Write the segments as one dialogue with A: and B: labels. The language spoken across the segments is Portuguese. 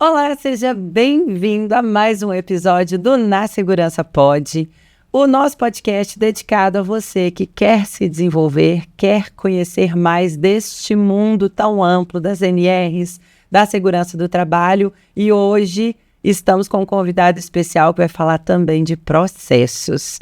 A: Olá, seja bem-vindo a mais um episódio do Na Segurança Pod, o nosso podcast dedicado a você que quer se desenvolver, quer conhecer mais deste mundo tão amplo das NRs, da segurança do trabalho, e hoje estamos com um convidado especial que vai falar também de processos.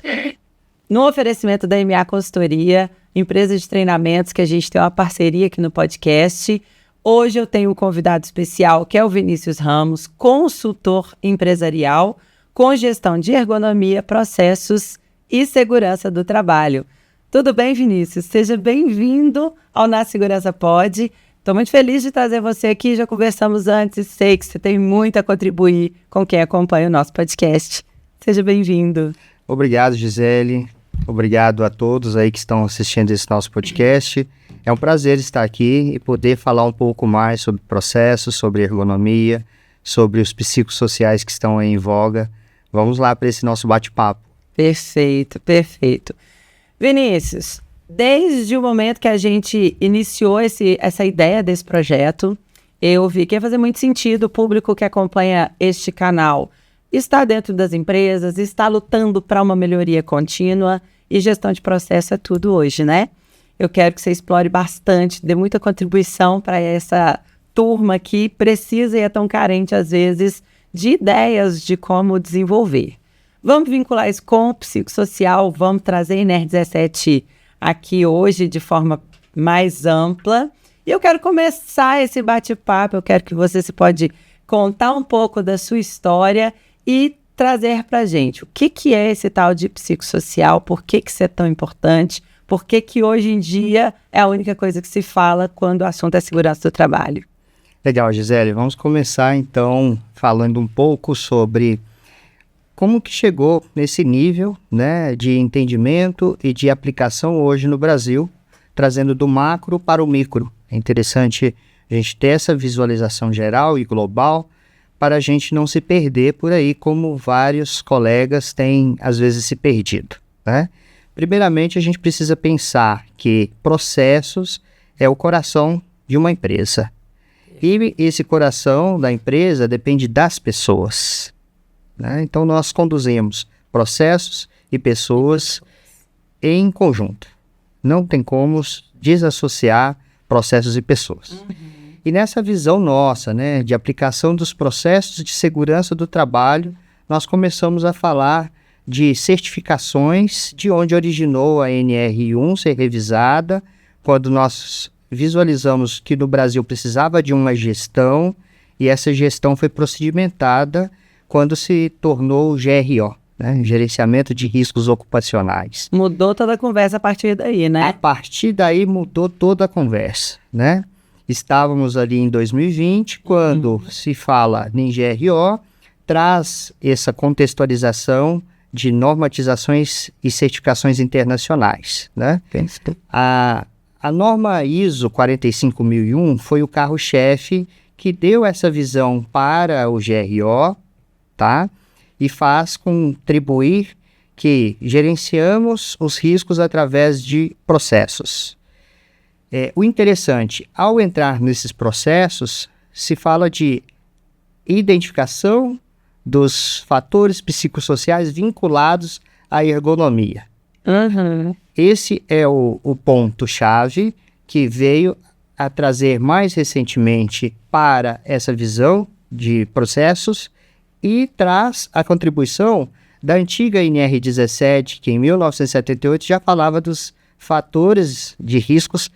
A: No oferecimento da MA Consultoria, empresa de treinamentos que a gente tem uma parceria aqui no podcast, hoje eu tenho um convidado especial que é o Vinícius Ramos, consultor empresarial com gestão de ergonomia, processos e segurança do trabalho. Tudo bem, Vinícius? Seja bem-vindo ao Na Segurança Pod. Estou muito feliz de trazer você aqui, já conversamos antes e sei que você tem muito a contribuir com quem acompanha o nosso podcast. Seja bem-vindo.
B: Obrigado, Gisele. Obrigado a todos aí que estão assistindo esse nosso podcast. É um prazer estar aqui e poder falar um pouco mais sobre processos, sobre ergonomia, sobre os psicossociais que estão aí em voga. Vamos lá para esse nosso bate-papo.
A: Perfeito, perfeito. Vinícius, desde o momento que a gente iniciou essa ideia desse projeto, eu vi que ia fazer muito sentido o público que acompanha este canal está dentro das empresas, está lutando para uma melhoria contínua, e gestão de processo é tudo hoje, né? Eu quero que você explore bastante, dê muita contribuição para essa turma que precisa e é tão carente, às vezes, de ideias de como desenvolver. Vamos vincular isso com o psicossocial, vamos trazer a NR17 aqui hoje de forma mais ampla. E eu quero começar esse bate-papo, eu quero que você se pode contar um pouco da sua história e trazer para a gente o que é esse tal de psicossocial, por que isso é tão importante, por que hoje em dia é a única coisa que se fala quando o assunto é segurança do trabalho.
B: Legal, Gisele. Vamos começar então falando um pouco sobre como que chegou nesse nível, né, de entendimento e de aplicação hoje no Brasil, trazendo do macro para o micro. É interessante a gente ter essa visualização geral e global para a gente não se perder por aí, como vários colegas têm, às vezes, se perdido, né? Primeiramente, a gente precisa pensar que processos é o coração de uma empresa. E esse coração da empresa depende das pessoas, né? Então, nós conduzimos processos e pessoas em conjunto. Não tem como desassociar processos e pessoas. E nessa visão nossa, né, de aplicação dos processos de segurança do trabalho, nós começamos a falar de certificações, de onde originou a NR1 ser revisada, quando nós visualizamos que no Brasil precisava de uma gestão, e essa gestão foi procedimentada quando se tornou o GRO, né, Gerenciamento de Riscos Ocupacionais.
A: Mudou toda a conversa a partir daí, né?
B: A partir daí mudou toda a conversa, né? Estávamos ali em 2020, quando se fala em GRO, traz essa contextualização de normatizações e certificações internacionais, né? A norma ISO 45001 foi o carro-chefe que deu essa visão para o GRO, tá? E faz contribuir que gerenciamos os riscos através de processos. O interessante, ao entrar nesses processos, se fala de identificação dos fatores psicossociais vinculados à ergonomia. Esse é o ponto-chave que veio a trazer mais recentemente para essa visão de processos e traz a contribuição da antiga NR17, que em 1978 já falava dos fatores de riscos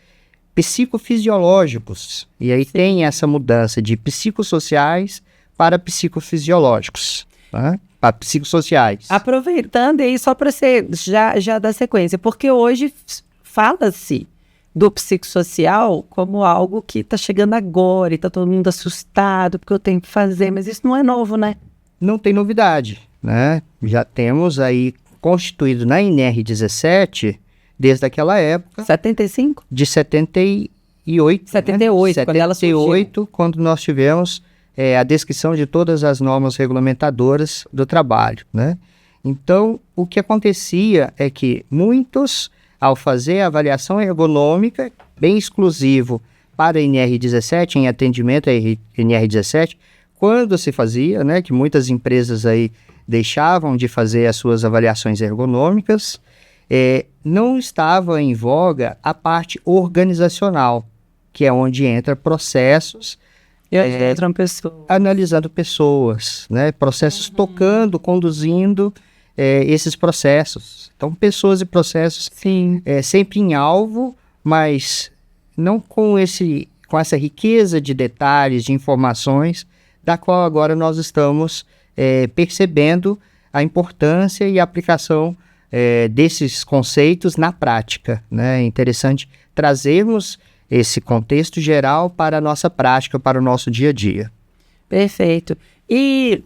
B: psicofisiológicos. E aí tem essa mudança de psicossociais para psicofisiológicos, né? Para psicossociais.
A: Aproveitando aí, só para você já dar sequência, porque hoje fala-se do psicossocial como algo que está chegando agora e está todo mundo assustado porque eu tenho que fazer, mas isso não é novo, né?
B: Não tem novidade, né? Já temos aí constituído na NR17 desde aquela época.
A: 75?
B: De 78.
A: 78,
B: né?
A: quando ela surgiu.
B: 78, quando nós tivemos a descrição de todas as normas regulamentadoras do trabalho, né? Então, o que acontecia é que muitos, ao fazer a avaliação ergonômica, bem exclusivo para a NR17, em atendimento à NR17, quando se fazia, né, que muitas empresas aí deixavam de fazer as suas avaliações ergonômicas, não estava em voga a parte organizacional, que é onde entra processos, analisando pessoas, né, processos tocando, conduzindo esses processos. Então, pessoas e processos sempre em alvo, mas não com essa riqueza de detalhes, de informações, da qual agora nós estamos percebendo a importância e a aplicação desses conceitos na prática, né? É interessante trazermos esse contexto geral para a nossa prática, para o nosso dia a dia.
A: Perfeito. E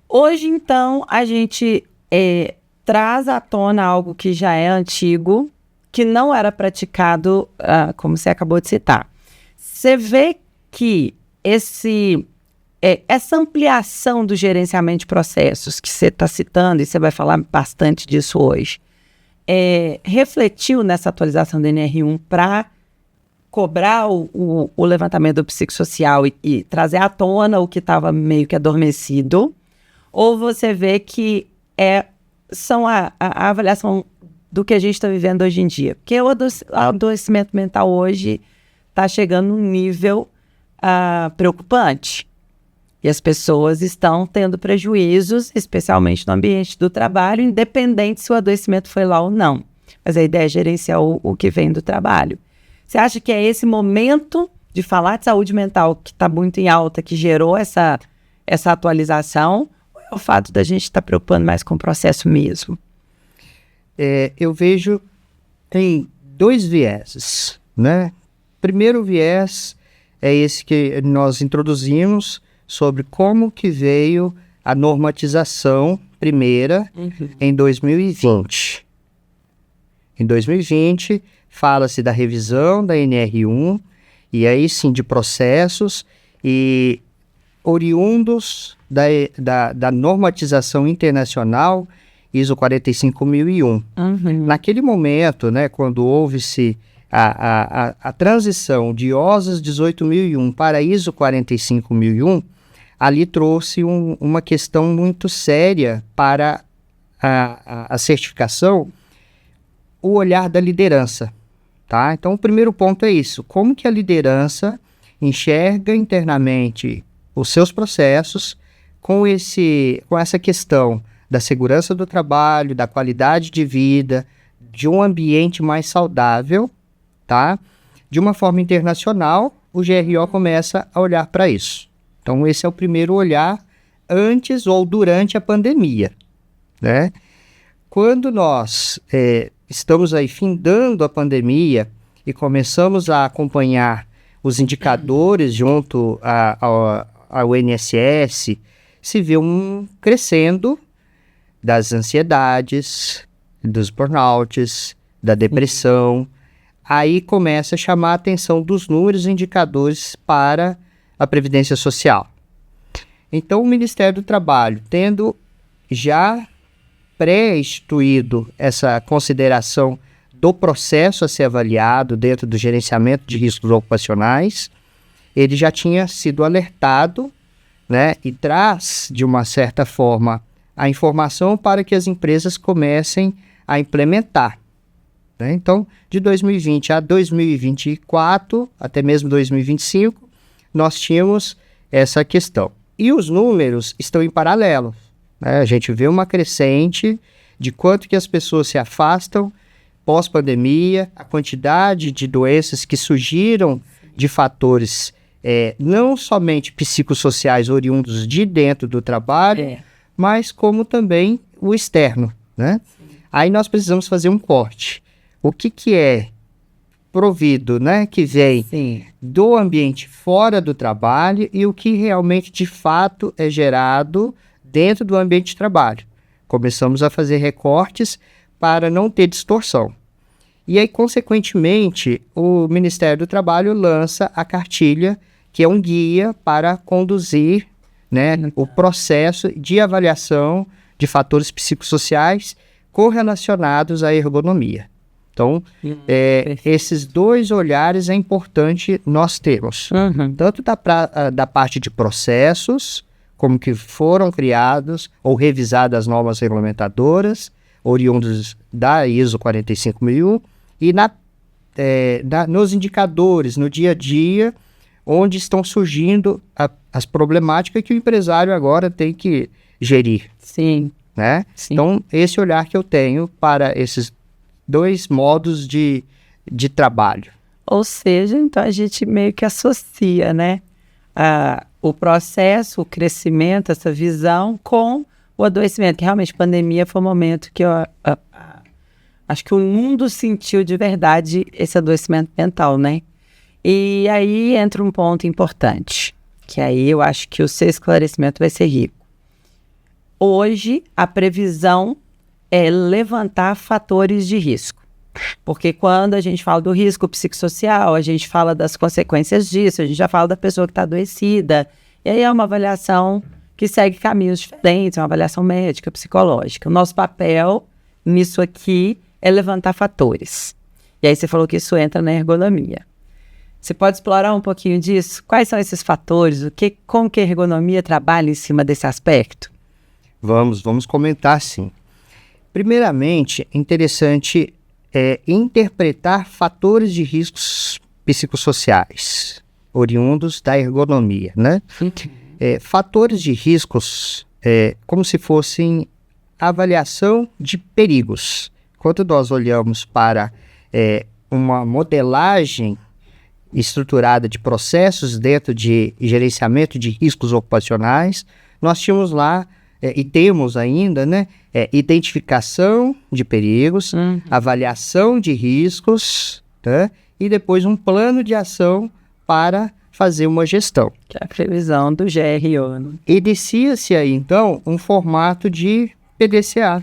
A: hoje, então, a gente traz à tona algo que já é antigo, que não era praticado, como você acabou de citar. Você vê que essa ampliação do gerenciamento de processos que você está citando, e você vai falar bastante disso hoje, refletiu nessa atualização do NR1 para cobrar o levantamento do psicossocial e trazer à tona o que estava meio que adormecido? Ou você vê que são a avaliação do que a gente está vivendo hoje em dia? Porque o adoecimento mental hoje está chegando num nível preocupante. E as pessoas estão tendo prejuízos, especialmente no ambiente do trabalho, independente se o adoecimento foi lá ou não. Mas a ideia é gerenciar o que vem do trabalho. Você acha que é esse momento de falar de saúde mental que está muito em alta, que gerou essa atualização, ou é o fato da gente estar preocupando mais com o processo mesmo?
B: Eu vejo tem dois vieses, né? Primeiro viés é esse que nós introduzimos sobre como que veio a normatização primeira em 2020. Em 2020, fala-se da revisão da NR1, e aí sim de processos e oriundos da normatização internacional ISO 45001. Naquele momento, né, quando houve-se a transição de OSAS 18001 para ISO 45001, ali trouxe uma questão muito séria para a certificação, o olhar da liderança. Tá? Então, o primeiro ponto é isso. Como que a liderança enxerga internamente os seus processos com essa questão da segurança do trabalho, da qualidade de vida, de um ambiente mais saudável, tá? De uma forma internacional, o GRO começa a olhar para isso. Então, esse é o primeiro olhar antes ou durante a pandemia, né? Quando nós estamos aí findando a pandemia e começamos a acompanhar os indicadores junto ao INSS, se vê crescendo das ansiedades, dos burnouts, da depressão. Aí começa a chamar a atenção dos números e indicadores para a Previdência Social. Então, o Ministério do Trabalho, tendo já pré-instituído essa consideração do processo a ser avaliado dentro do gerenciamento de riscos ocupacionais, ele já tinha sido alertado, né, e traz, de uma certa forma, a informação para que as empresas comecem a implementar. Né? Então, de 2020 a 2024, até mesmo 2025, nós tínhamos essa questão. E os números estão em paralelo. Né? A gente vê uma crescente de quanto que as pessoas se afastam pós-pandemia, a quantidade de doenças que surgiram de fatores não somente psicossociais oriundos de dentro do trabalho, mas como também o externo, né? Aí nós precisamos fazer um corte. O que é provido, né, que vem do ambiente fora do trabalho e o que realmente, de fato, é gerado dentro do ambiente de trabalho. Começamos a fazer recortes para não ter distorção. E aí, consequentemente, o Ministério do Trabalho lança a cartilha, que é um guia para conduzir, né, o processo de avaliação de fatores psicossociais correlacionados à ergonomia. Então, esses dois olhares é importante nós termos. Tanto da parte de processos, como que foram criados ou revisadas as normas regulamentadoras, oriundos da ISO 45001, e nos indicadores, no dia a dia, onde estão surgindo as problemáticas que o empresário agora tem que gerir.
A: Sim.
B: Né?
A: Sim.
B: Então, esse olhar que eu tenho para esses dois modos de trabalho.
A: Ou seja, então a gente meio que associa, né? O processo, o crescimento, essa visão com o adoecimento, que realmente a pandemia foi um momento que eu acho que o mundo sentiu de verdade esse adoecimento mental, né? E aí entra um ponto importante, que aí eu acho que o seu esclarecimento vai ser rico. Hoje, a previsão é levantar fatores de risco. Porque quando a gente fala do risco psicossocial, a gente fala das consequências disso, a gente já fala da pessoa que está adoecida. E aí é uma avaliação que segue caminhos diferentes, uma avaliação médica, psicológica. O nosso papel nisso aqui é levantar fatores. E aí você falou que isso entra na ergonomia. Você pode explorar um pouquinho disso? Quais são esses fatores? Como que a ergonomia trabalha em cima desse aspecto?
B: Vamos comentar, sim. Primeiramente, interessante interpretar fatores de riscos psicossociais, oriundos da ergonomia, né? Fatores de riscos, como se fossem avaliação de perigos. Quando nós olhamos para uma modelagem estruturada de processos dentro de gerenciamento de riscos ocupacionais, nós tínhamos lá, e temos ainda, né, identificação de perigos, avaliação de riscos, tá? E depois um plano de ação para fazer uma gestão.
A: Que é a previsão do GRO. Né?
B: Inicia-se aí, então, um formato de PDCA,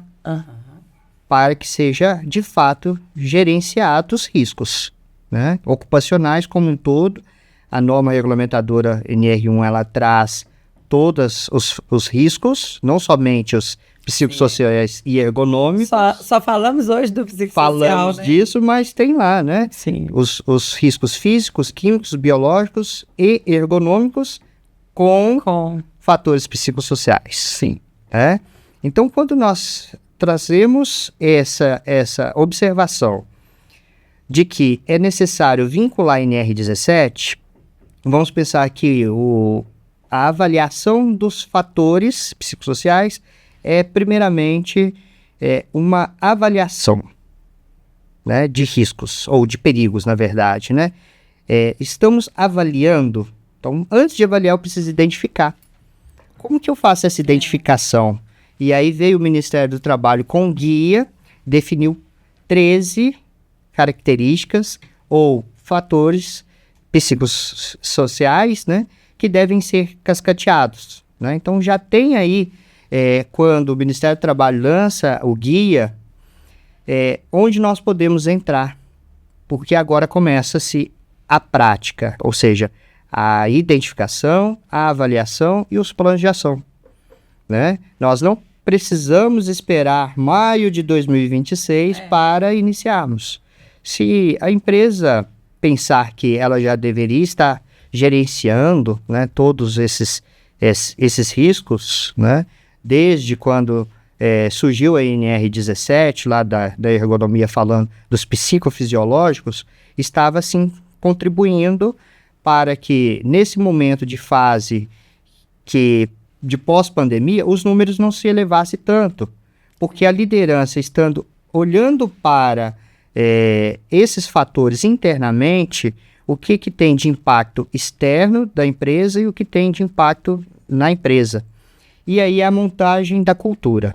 B: para que seja, de fato, gerenciados os riscos, né, ocupacionais como um todo. A norma regulamentadora NR1, ela traz todos os riscos, não somente os psicossociais e ergonômicos.
A: Só falamos hoje do psicossocial,
B: falamos, né, disso, mas tem lá, né?
A: Sim.
B: Os riscos físicos, químicos, biológicos e ergonômicos com fatores psicossociais.
A: Sim.
B: Então, quando nós trazemos essa observação de que é necessário vincular a NR17, vamos pensar que a avaliação dos fatores psicossociais é, primeiramente, uma avaliação, né, de riscos, ou de perigos, na verdade, né? Estamos avaliando, então, antes de avaliar, eu preciso identificar. Como que eu faço essa identificação? E aí veio o Ministério do Trabalho com guia, definiu 13 características ou fatores psicossociais, né, que devem ser cascateados, né? Então já tem aí, quando o Ministério do Trabalho lança o guia, onde nós podemos entrar, porque agora começa-se a prática, ou seja, a identificação, a avaliação e os planos de ação, né? Nós não precisamos esperar maio de 2026 para iniciarmos. Se a empresa pensar que ela já deveria estar gerenciando, né, todos esses riscos, né, desde quando surgiu a NR17, lá da ergonomia, falando dos psicofisiológicos, estava, sim, contribuindo para que, nesse momento de fase de pós-pandemia, os números não se elevassem tanto, porque a liderança, olhando para esses fatores internamente, o que tem de impacto externo da empresa e o que tem de impacto na empresa. E aí a montagem da cultura,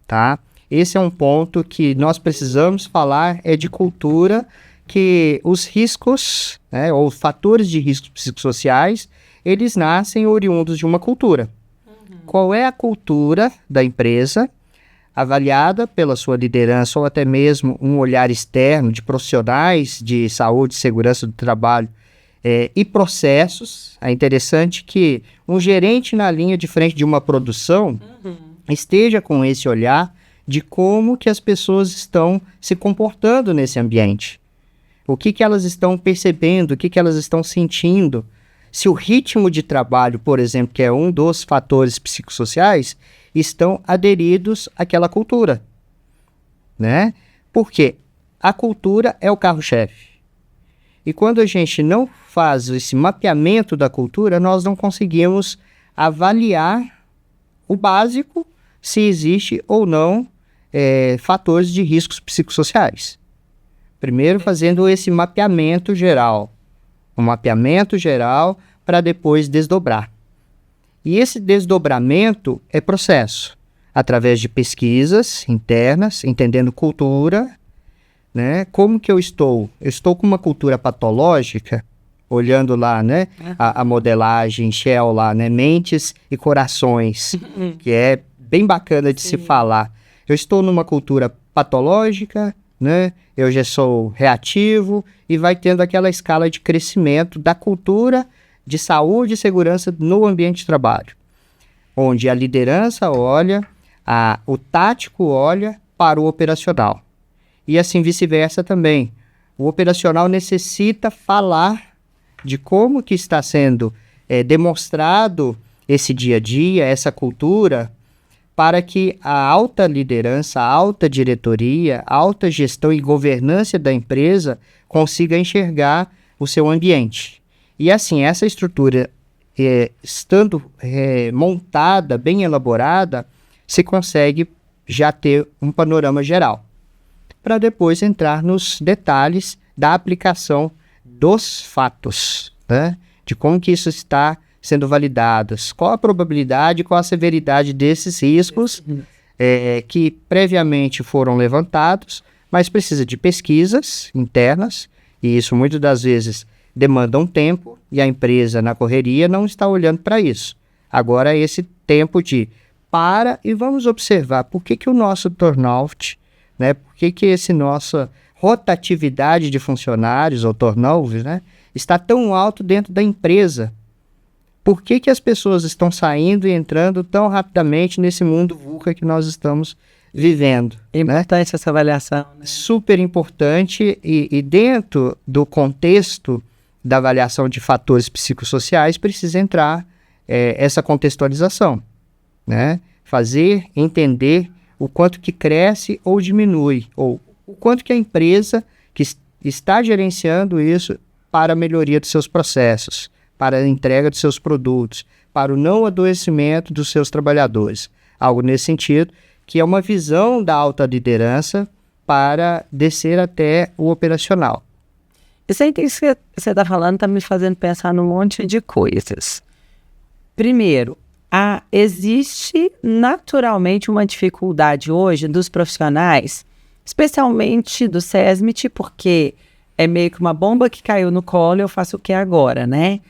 B: tá? Esse é um ponto que nós precisamos falar, de cultura, que os riscos, né, ou fatores de riscos psicossociais, eles nascem oriundos de uma cultura. Qual é a cultura da empresa, avaliada pela sua liderança ou até mesmo um olhar externo de profissionais de saúde e segurança do trabalho e processos? É interessante que um gerente na linha de frente de uma produção esteja com esse olhar de como que as pessoas estão se comportando nesse ambiente. O que elas estão percebendo, o que elas estão sentindo. Se o ritmo de trabalho, por exemplo, que é um dos fatores psicossociais, estão aderidos àquela cultura, né? Porque a cultura é o carro-chefe. E quando a gente não faz esse mapeamento da cultura, nós não conseguimos avaliar o básico, se existe ou não fatores de riscos psicossociais. Primeiro fazendo esse mapeamento geral. Um mapeamento geral para depois desdobrar. E esse desdobramento é processo, através de pesquisas internas, entendendo cultura, né? Como que eu estou? Eu estou com uma cultura patológica, olhando lá, né? A modelagem Shell lá, né? Mentes e corações, que é bem bacana de se falar. Eu estou numa cultura patológica, né? Eu já sou reativo e vai tendo aquela escala de crescimento da cultura de saúde e segurança no ambiente de trabalho, onde a liderança olha, o tático olha para o operacional. E assim vice-versa também. O operacional necessita falar de como que está sendo demonstrado esse dia a dia, essa cultura, para que a alta liderança, a alta diretoria, a alta gestão e governança da empresa consiga enxergar o seu ambiente. E assim, essa estrutura, estando montada, bem elaborada, se consegue já ter um panorama geral, para depois entrar nos detalhes da aplicação dos fatos, né? De como que isso está sendo validado, qual a probabilidade, qual a severidade desses riscos que previamente foram levantados, mas precisa de pesquisas internas, e isso muitas das vezes demanda um tempo, e a empresa na correria não está olhando para isso. Agora é esse tempo de e vamos observar por que o nosso turnout, né, por que essa nossa rotatividade de funcionários, ou turnover, né, está tão alto dentro da empresa. Por que as pessoas estão saindo e entrando tão rapidamente nesse mundo VUCA que nós estamos vivendo?
A: É importante, né? Essa avaliação. Né?
B: Super importante, e dentro do contexto da avaliação de fatores psicossociais precisa entrar essa contextualização, né? Fazer entender o quanto que cresce ou diminui, ou o quanto que a empresa que está gerenciando isso para a melhoria dos seus processos, para a entrega dos seus produtos, para o não adoecimento dos seus trabalhadores. Algo nesse sentido, que é uma visão da alta liderança para descer até o operacional.
A: Isso aí que você está falando está me fazendo pensar num monte de coisas. Primeiro, existe naturalmente uma dificuldade hoje dos profissionais, especialmente do SESMIT, porque é meio que uma bomba que caiu no colo, eu faço o que agora, né?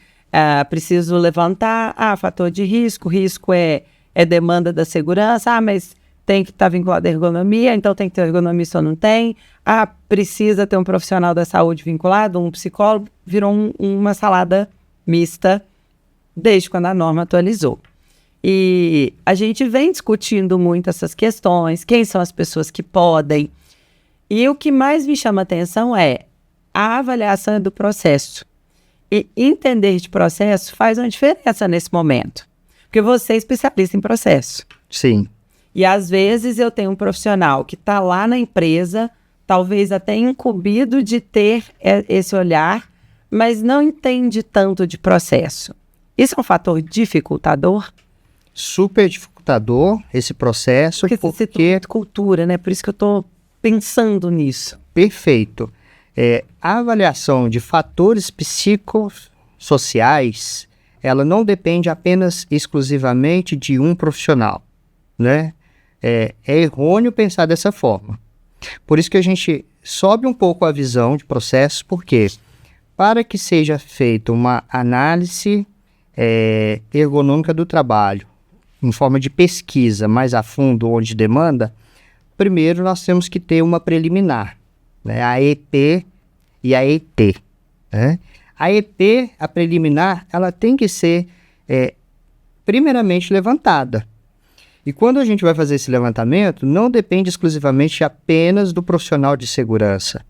A: Preciso levantar, fator de risco é demanda da segurança, mas tem que estar vinculado à ergonomia, então tem que ter ergonomista ou não tem, precisa ter um profissional da saúde vinculado, um psicólogo, virou uma salada mista desde quando a norma atualizou. E a gente vem discutindo muito essas questões, quem são as pessoas que podem. E o que mais me chama a atenção é a avaliação do processo. E entender de processo faz uma diferença nesse momento. Porque você é especialista em processo.
B: Sim.
A: E às vezes eu tenho um profissional que está lá na empresa, talvez até incumbido de ter esse olhar, mas não entende tanto de processo. Isso é um fator dificultador?
B: Super dificultador esse processo,
A: porque cultura, né? Por isso que eu estou pensando nisso.
B: Perfeito. A avaliação de fatores psicossociais, ela não depende apenas exclusivamente de um profissional, né? É errôneo pensar dessa forma. Por isso que a gente sobe um pouco a visão de processos, porque para que seja feita uma análise ergonômica do trabalho, em forma de pesquisa mais a fundo, onde demanda, primeiro nós temos que ter uma preliminar, né? A EP e a ET. Né? A EP, a preliminar, ela tem que ser primeiramente levantada. E quando a gente vai fazer esse levantamento, não depende exclusivamente apenas do profissional de segurança.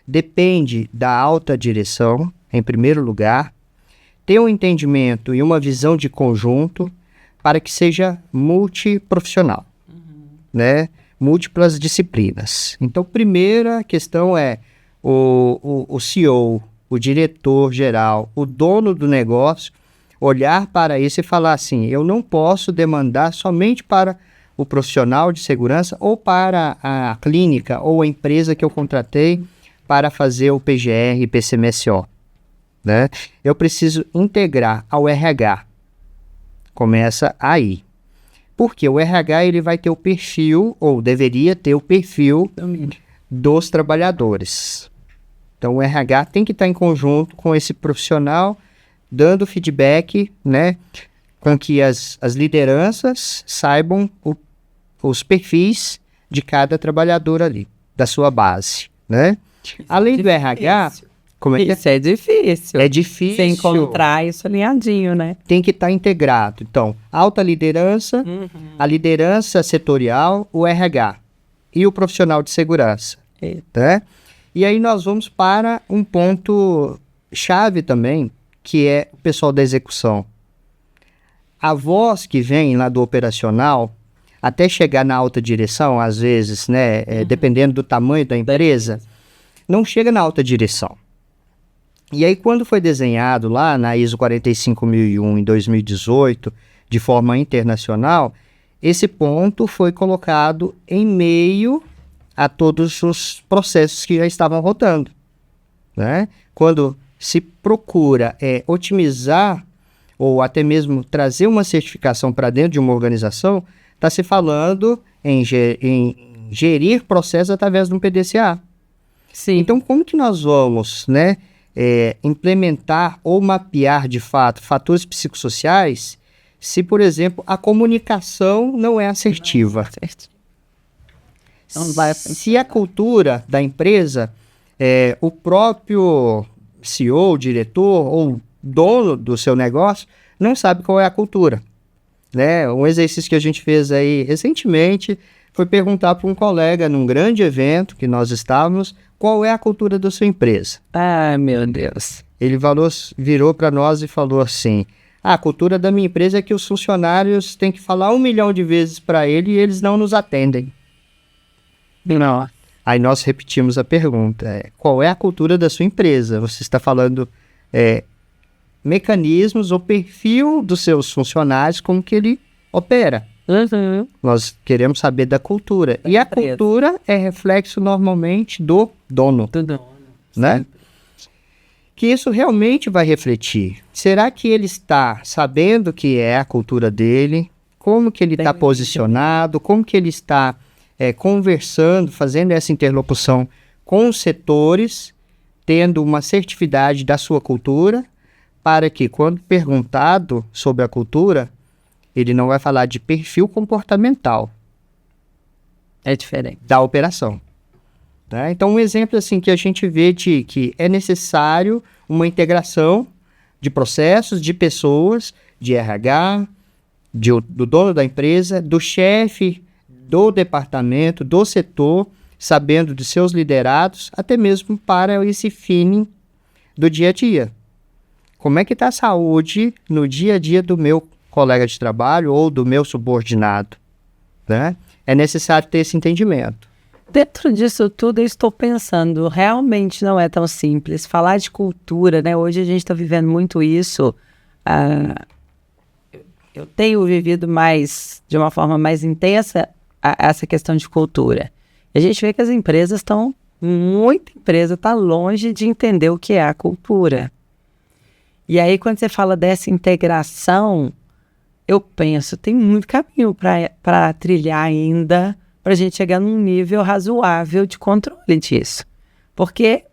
B: Depende da alta direção, em primeiro lugar, ter um entendimento e uma visão de conjunto para que seja multiprofissional, né? Múltiplas disciplinas. Então, primeira questão é o CEO, o diretor-geral, o dono do negócio, olhar para isso e falar assim, eu não posso demandar somente para o profissional de segurança ou para a clínica ou a empresa que eu contratei para fazer o PGR e PCMSO, né? Eu preciso integrar ao RH. Começa aí. Porque o RH ele vai ter o perfil, ou deveria ter o perfil dos trabalhadores. Então o RH tem que estar em conjunto com esse profissional, dando feedback, né, com que as lideranças saibam os perfis de cada trabalhador ali, da sua base, né? Além do RH, como é que
A: Isso é difícil.
B: é difícil.
A: Você encontrar isso alinhadinho, né?
B: Tem que estar integrado. Então, alta liderança, a liderança setorial, o RH e o profissional de segurança, né? E aí nós vamos para um ponto chave também, que é o pessoal da execução. A voz que vem lá do operacional, até chegar na alta direção, às vezes, né, dependendo do tamanho da empresa, não chega na alta direção. E aí, quando foi desenhado lá na ISO 45001 em 2018, de forma internacional, esse ponto foi colocado em meio a todos os processos que já estavam rodando, né? Quando se procura otimizar ou até mesmo trazer uma certificação para dentro de uma organização, está se falando em gerir processos através de um PDCA.
A: Sim.
B: Então, como que nós vamos, né, implementar ou mapear de fato fatores psicossociais se, por exemplo, a comunicação não é assertiva? Se a cultura da empresa, o próprio CEO, diretor ou dono do seu negócio não sabe qual é a cultura, né? Um exercício que a gente fez aí recentemente foi perguntar para um colega num grande evento que nós estávamos qual é a cultura da sua empresa.
A: Ai, meu Deus.
B: Ele virou para nós e falou assim, a cultura da minha empresa é que os funcionários têm que falar 1 milhão de vezes para ele e eles não nos atendem.
A: Não.
B: Aí nós repetimos a pergunta, qual é a cultura da sua empresa? Você está falando mecanismos ou perfil dos seus funcionários, como que ele opera. Nós queremos saber da cultura. E a cultura é reflexo normalmente do dono. Né? Que isso realmente vai refletir. Será que ele está sabendo que é a cultura dele? Como que ele está posicionado? Como que ele está conversando, fazendo essa interlocução com os setores, tendo uma assertividade da sua cultura, para que, quando perguntado sobre a cultura, ele não vai falar de perfil comportamental.
A: É diferente.
B: Da operação. Né? Então, um exemplo assim, que a gente vê de que é necessário uma integração de processos, de pessoas, de RH, do dono da empresa, do chefe do departamento, do setor, sabendo de seus liderados, até mesmo para esse feeling do dia a dia. Como é que está a saúde no dia a dia do meu colega de trabalho ou do meu subordinado? Né? É necessário ter esse entendimento.
A: Dentro disso tudo, eu estou pensando, realmente não é tão simples. Falar de cultura, né? Hoje a gente está vivendo muito isso. Eu tenho vivido de uma forma mais intensa, essa questão de cultura. E a gente vê que as empresas muita empresa está longe de entender o que é a cultura. E aí, quando você fala dessa integração, eu penso, tem muito caminho para trilhar ainda, para a gente chegar num nível razoável de controle disso. Porque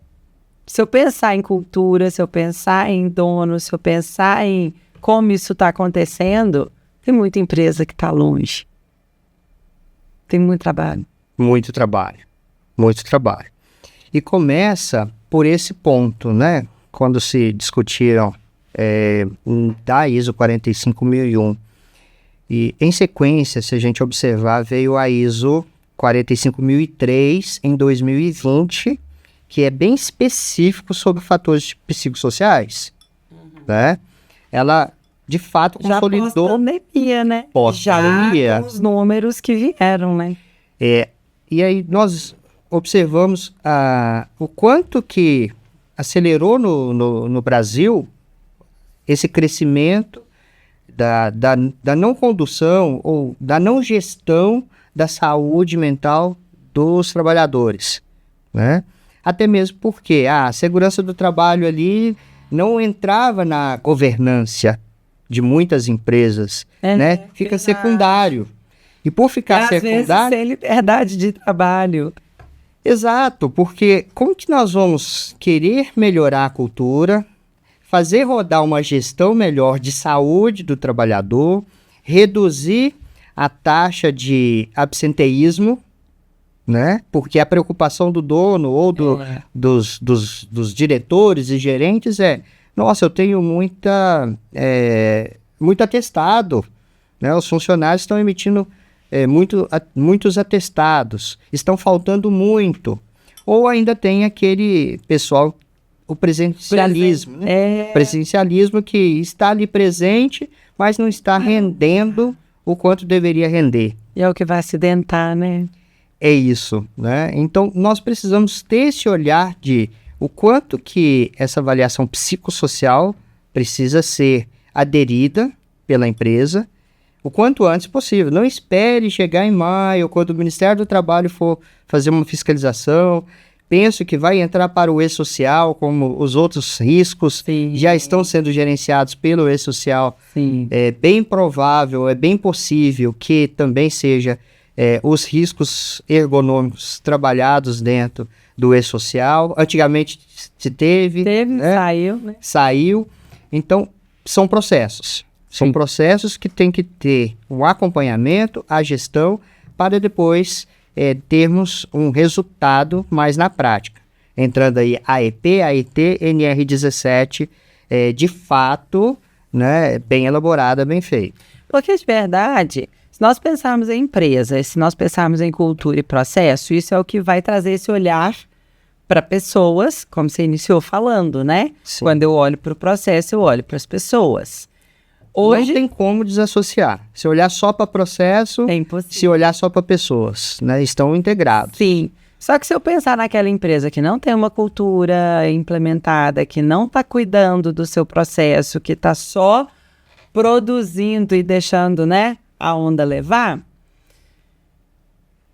A: se eu pensar em cultura, se eu pensar em dono, se eu pensar em como isso está acontecendo, tem muita empresa que está longe. Tem muito trabalho.
B: Muito trabalho. Muito trabalho. E começa por esse ponto, né? Quando se discutiram da ISO 45001, E, em sequência, se a gente observar, veio a ISO 45003 em 2020, que é bem específico sobre fatores psicossociais, né? Ela, de fato, consolidou...
A: Já pós-pandemia, né?
B: Pós-pandemia.
A: Já com os números que vieram, né?
B: E aí nós observamos o quanto que acelerou no Brasil esse crescimento da não condução ou da não gestão da saúde mental dos trabalhadores, né? Até mesmo porque a segurança do trabalho ali não entrava na governança de muitas empresas, né? Fica secundário. E por ficar secundário...
A: Às vezes sem liberdade de trabalho.
B: Exato, porque como que nós vamos querer melhorar a cultura, fazer rodar uma gestão melhor de saúde do trabalhador, reduzir a taxa de absenteísmo, né? Porque a preocupação do dono ou dos diretores e gerentes nossa, eu tenho muito atestado, né? Os funcionários estão emitindo muitos atestados, estão faltando muito. Ou ainda tem aquele pessoal, o presencialismo, né? Presencialismo que está ali presente, mas não está rendendo o quanto deveria render.
A: E é o que vai acidentar, né?
B: É isso, né? Então, nós precisamos ter esse olhar de o quanto que essa avaliação psicossocial precisa ser aderida pela empresa o quanto antes possível. Não espere chegar em maio, quando o Ministério do Trabalho for fazer uma fiscalização. Penso que vai entrar para o E-Social, como os outros riscos já estão sendo gerenciados pelo E-Social. É bem provável, é bem possível que também seja os riscos ergonômicos trabalhados dentro do E-Social. Antigamente se teve, né?
A: Saiu, né?
B: Saiu. Então, são processos. São processos que tem que ter um acompanhamento, a gestão, para depois termos um resultado mais na prática. Entrando aí AEP, AET, NR17, de fato, né, bem elaborada, bem feita.
A: Porque, de verdade, se nós pensarmos em empresa, se nós pensarmos em cultura e processo, isso é o que vai trazer esse olhar para pessoas, como você iniciou falando, né?
B: Sim.
A: Quando eu olho para o processo, eu olho para as pessoas. Hoje,
B: não tem como desassociar. Se olhar só para processo,
A: é impossível.
B: Se olhar só para pessoas, né? Estão integrados.
A: Sim. Só que se eu pensar naquela empresa que não tem uma cultura implementada, que não está cuidando do seu processo, que está só produzindo e deixando, né, a onda levar,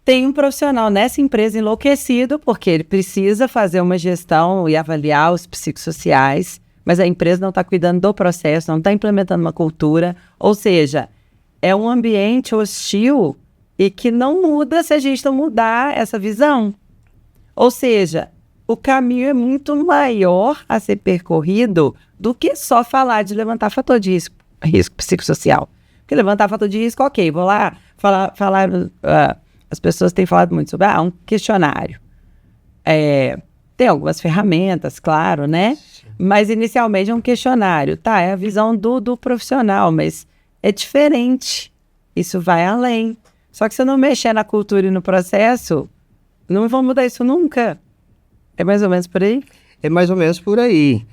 A: tem um profissional nessa empresa enlouquecido, porque ele precisa fazer uma gestão e avaliar os psicossociais, mas a empresa não está cuidando do processo, não está implementando uma cultura, ou seja, é um ambiente hostil e que não muda se a gente não mudar essa visão. Ou seja, o caminho é muito maior a ser percorrido do que só falar de levantar fator de risco psicossocial. Porque levantar fator de risco, ok, vou lá falar as pessoas têm falado muito sobre um questionário. Tem algumas ferramentas, claro, né? Mas inicialmente é um questionário. Tá, é a visão do profissional, mas é diferente. Isso vai além. Só que se eu não mexer na cultura e no processo, não vou mudar isso nunca. É mais ou menos por aí?
B: É mais ou menos por aí.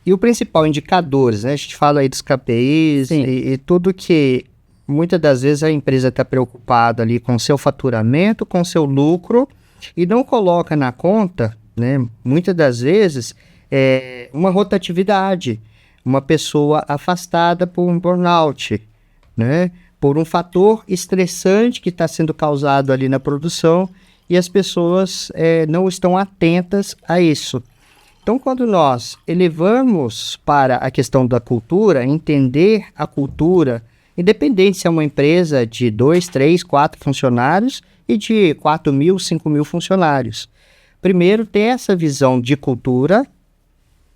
B: E o principal indicadores, né? A gente fala aí dos KPIs e tudo que muitas das vezes a empresa está preocupada ali com o seu faturamento, com o seu lucro e não coloca na conta, né? Muitas das vezes uma rotatividade, uma pessoa afastada por um burnout, né? Por um fator estressante que está sendo causado ali na produção e as pessoas não estão atentas a isso. Então, quando nós elevamos para a questão da cultura, entender a cultura, independente se é uma empresa de 2, 3, 4 funcionários e de 4 mil, 5 mil funcionários. Primeiro, ter essa visão de cultura,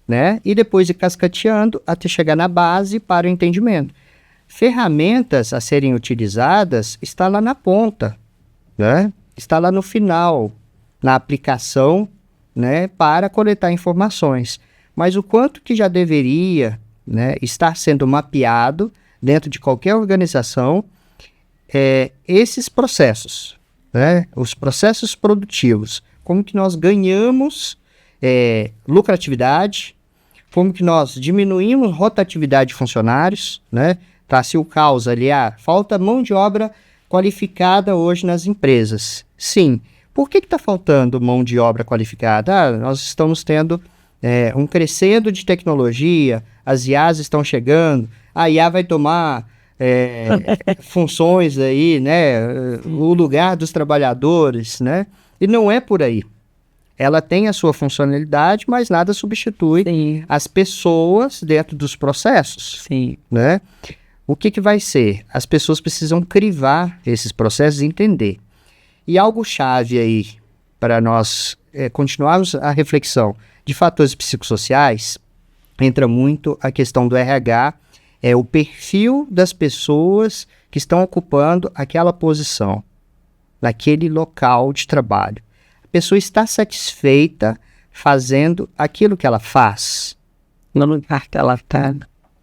B: né? E depois ir cascateando até chegar na base para o entendimento. Ferramentas a serem utilizadas está lá na ponta, né? Está lá no final, na aplicação, né? Para coletar informações. Mas o quanto que já deveria, né, estar sendo mapeado dentro de qualquer organização, esses processos, né? Os processos produtivos, como que nós ganhamos lucratividade, como que nós diminuímos rotatividade de funcionários, né? Tá-se o caos ali, falta mão de obra qualificada hoje nas empresas. Sim. Por que está faltando mão de obra qualificada? Nós estamos tendo um crescendo de tecnologia, as IAs estão chegando, a IA vai tomar funções aí, né? O lugar dos trabalhadores, né? E não é por aí. Ela tem a sua funcionalidade, mas nada substitui as pessoas dentro dos processos.
A: Sim.
B: Né? O que vai ser? As pessoas precisam crivar esses processos e entender. E algo chave aí para nós continuarmos a reflexão de fatores psicossociais, entra muito a questão do RH, o perfil das pessoas que estão ocupando aquela posição, naquele local de trabalho. A pessoa está satisfeita fazendo aquilo que ela faz?
A: No lugar que ela está.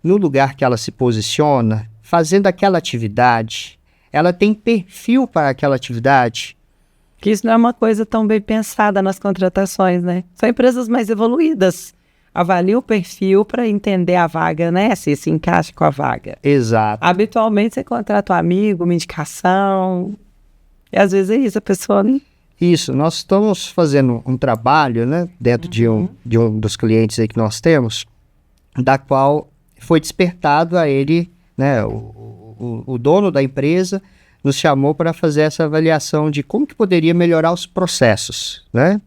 B: No lugar que ela se posiciona, fazendo aquela atividade, ela tem perfil para aquela atividade?
A: Que isso não é uma coisa tão bem pensada nas contratações, né? São empresas mais evoluídas. Avalia o perfil para entender a vaga, né? Se encaixa com a vaga.
B: Exato.
A: Habitualmente você contrata um amigo, uma indicação. E às vezes é isso, a pessoa não...
B: Isso, nós estamos fazendo um trabalho, né? Dentro de um dos clientes aí que nós temos, da qual foi despertado a ele, né? O dono da empresa nos chamou para fazer essa avaliação de como que poderia melhorar os processos, né?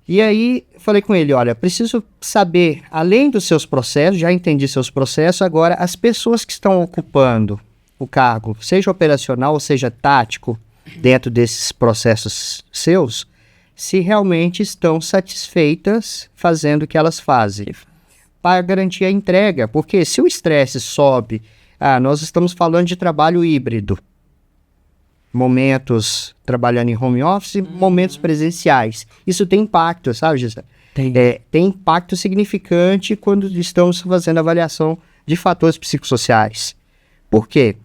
B: E aí, falei com ele, olha, preciso saber, além dos seus processos, já entendi seus processos, agora as pessoas que estão ocupando o cargo, seja operacional ou seja tático, dentro desses processos seus, se realmente estão satisfeitas fazendo o que elas fazem, para garantir a entrega, porque se o estresse sobe, nós estamos falando de trabalho híbrido, momentos trabalhando em home office, momentos presenciais. Isso tem impacto, sabe, Gisele? Tem impacto significante quando estamos fazendo avaliação de fatores psicossociais. Por quê?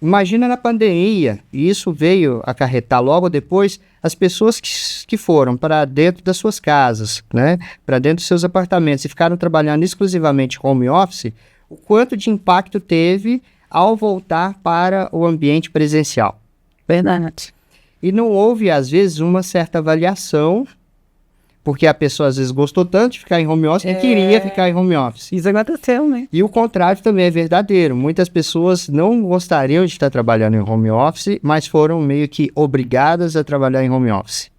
B: Imagina na pandemia, e isso veio acarretar logo depois, as pessoas que foram para dentro das suas casas, né, para dentro dos seus apartamentos e ficaram trabalhando exclusivamente home office, o quanto de impacto teve ao voltar para o ambiente presencial.
A: Verdade.
B: E não houve, às vezes, uma certa avaliação, porque a pessoa, às vezes, gostou tanto de ficar em home office que queria ficar em home office.
A: Isso aconteceu, né?
B: E o contrário também é verdadeiro. Muitas pessoas não gostariam de estar trabalhando em home office, mas foram meio que obrigadas a trabalhar em home office.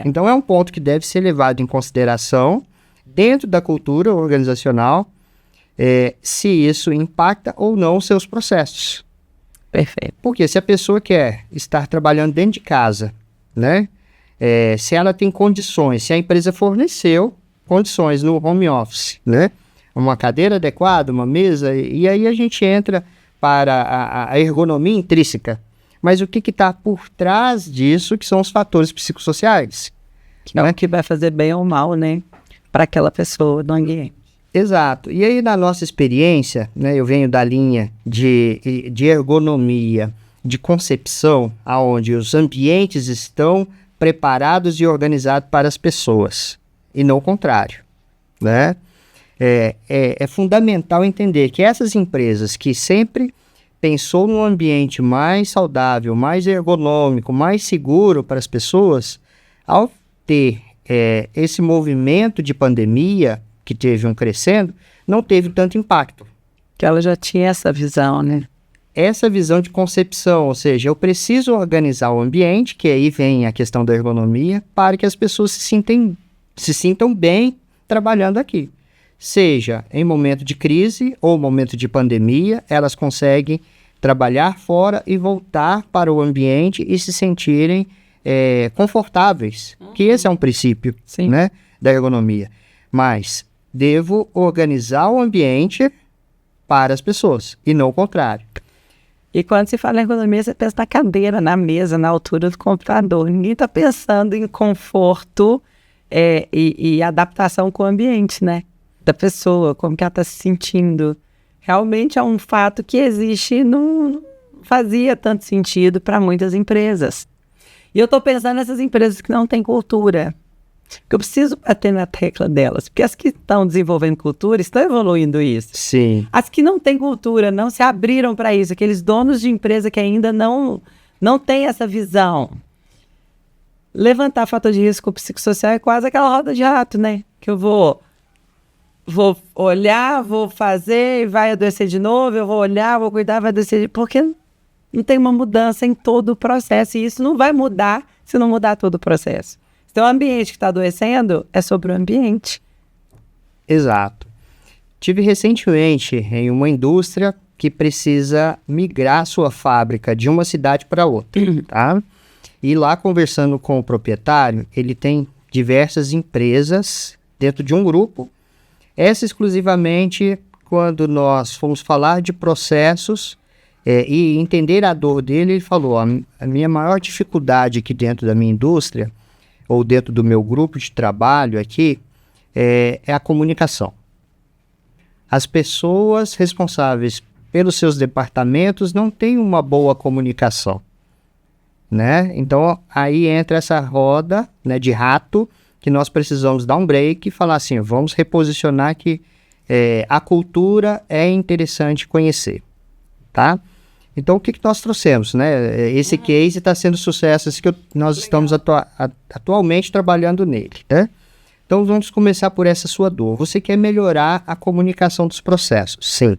B: Então, é um ponto que deve ser levado em consideração dentro da cultura organizacional, se isso impacta ou não os seus processos.
A: Perfeito.
B: Porque se a pessoa quer estar trabalhando dentro de casa, né? Se ela tem condições, se a empresa forneceu condições no home office, né? Uma cadeira adequada, uma mesa, e aí a gente entra para a ergonomia intrínseca. Mas o que está por trás disso, que são os fatores psicossociais?
A: Que que vai fazer bem ou mal, né? Para aquela pessoa do ambiente.
B: Exato. E aí, na nossa experiência, né, eu venho da linha de ergonomia, de concepção, onde os ambientes estão preparados e organizados para as pessoas, e não o contrário, né? É fundamental entender que essas empresas que sempre pensou num ambiente mais saudável, mais ergonômico, mais seguro para as pessoas, ao ter esse movimento de pandemia, que teve um crescendo, não teve tanto impacto.
A: Que ela já tinha essa visão, né?
B: Essa visão de concepção, ou seja, eu preciso organizar o ambiente, que aí vem a questão da ergonomia, para que as pessoas se sintam bem trabalhando aqui. Seja em momento de crise ou momento de pandemia, elas conseguem trabalhar fora e voltar para o ambiente e se sentirem confortáveis, que esse é um princípio, né, da ergonomia. Mas devo organizar o ambiente para as pessoas, e não o contrário.
A: E quando se fala em ergonomia, você pensa na cadeira, na mesa, na altura do computador. Ninguém está pensando em conforto e adaptação com o ambiente, né? Da pessoa, como que ela está se sentindo. realmente é um fato que existe, não fazia tanto sentido para muitas empresas. E eu estou pensando nessas empresas que não têm cultura, que eu preciso bater na tecla delas, porque as que estão desenvolvendo cultura estão evoluindo isso.
B: Sim.
A: As que não têm cultura, não se abriram para isso, aqueles donos de empresa que ainda não têm essa visão. Levantar fator de risco psicossocial é quase aquela roda de rato, né? Que eu vou olhar, vou fazer e vai adoecer de novo, eu vou olhar, vou cuidar, vai adoecer de novo, porque não tem uma mudança em todo o processo, e isso não vai mudar se não mudar todo o processo. Se tem um ambiente que está adoecendo, é sobre o ambiente.
B: Exato. Tive recentemente em uma indústria que precisa migrar sua fábrica de uma cidade para outra, tá? E lá, conversando com o proprietário, ele tem diversas empresas dentro de um grupo. Essa exclusivamente, quando nós fomos falar de processos e entender a dor dele, ele falou, a minha maior dificuldade aqui dentro da minha indústria, ou dentro do meu grupo de trabalho aqui, é a comunicação. As pessoas responsáveis pelos seus departamentos não têm uma boa comunicação, né? Então, aí entra essa roda, né, de rato, que nós precisamos dar um break e falar assim, vamos reposicionar que a cultura é interessante conhecer, tá? Então, o que nós trouxemos, né? Esse case está sendo sucesso, esse que nós estamos atualmente trabalhando nele, né? Então, vamos começar por essa sua dor. Você quer melhorar a comunicação dos processos? Sim.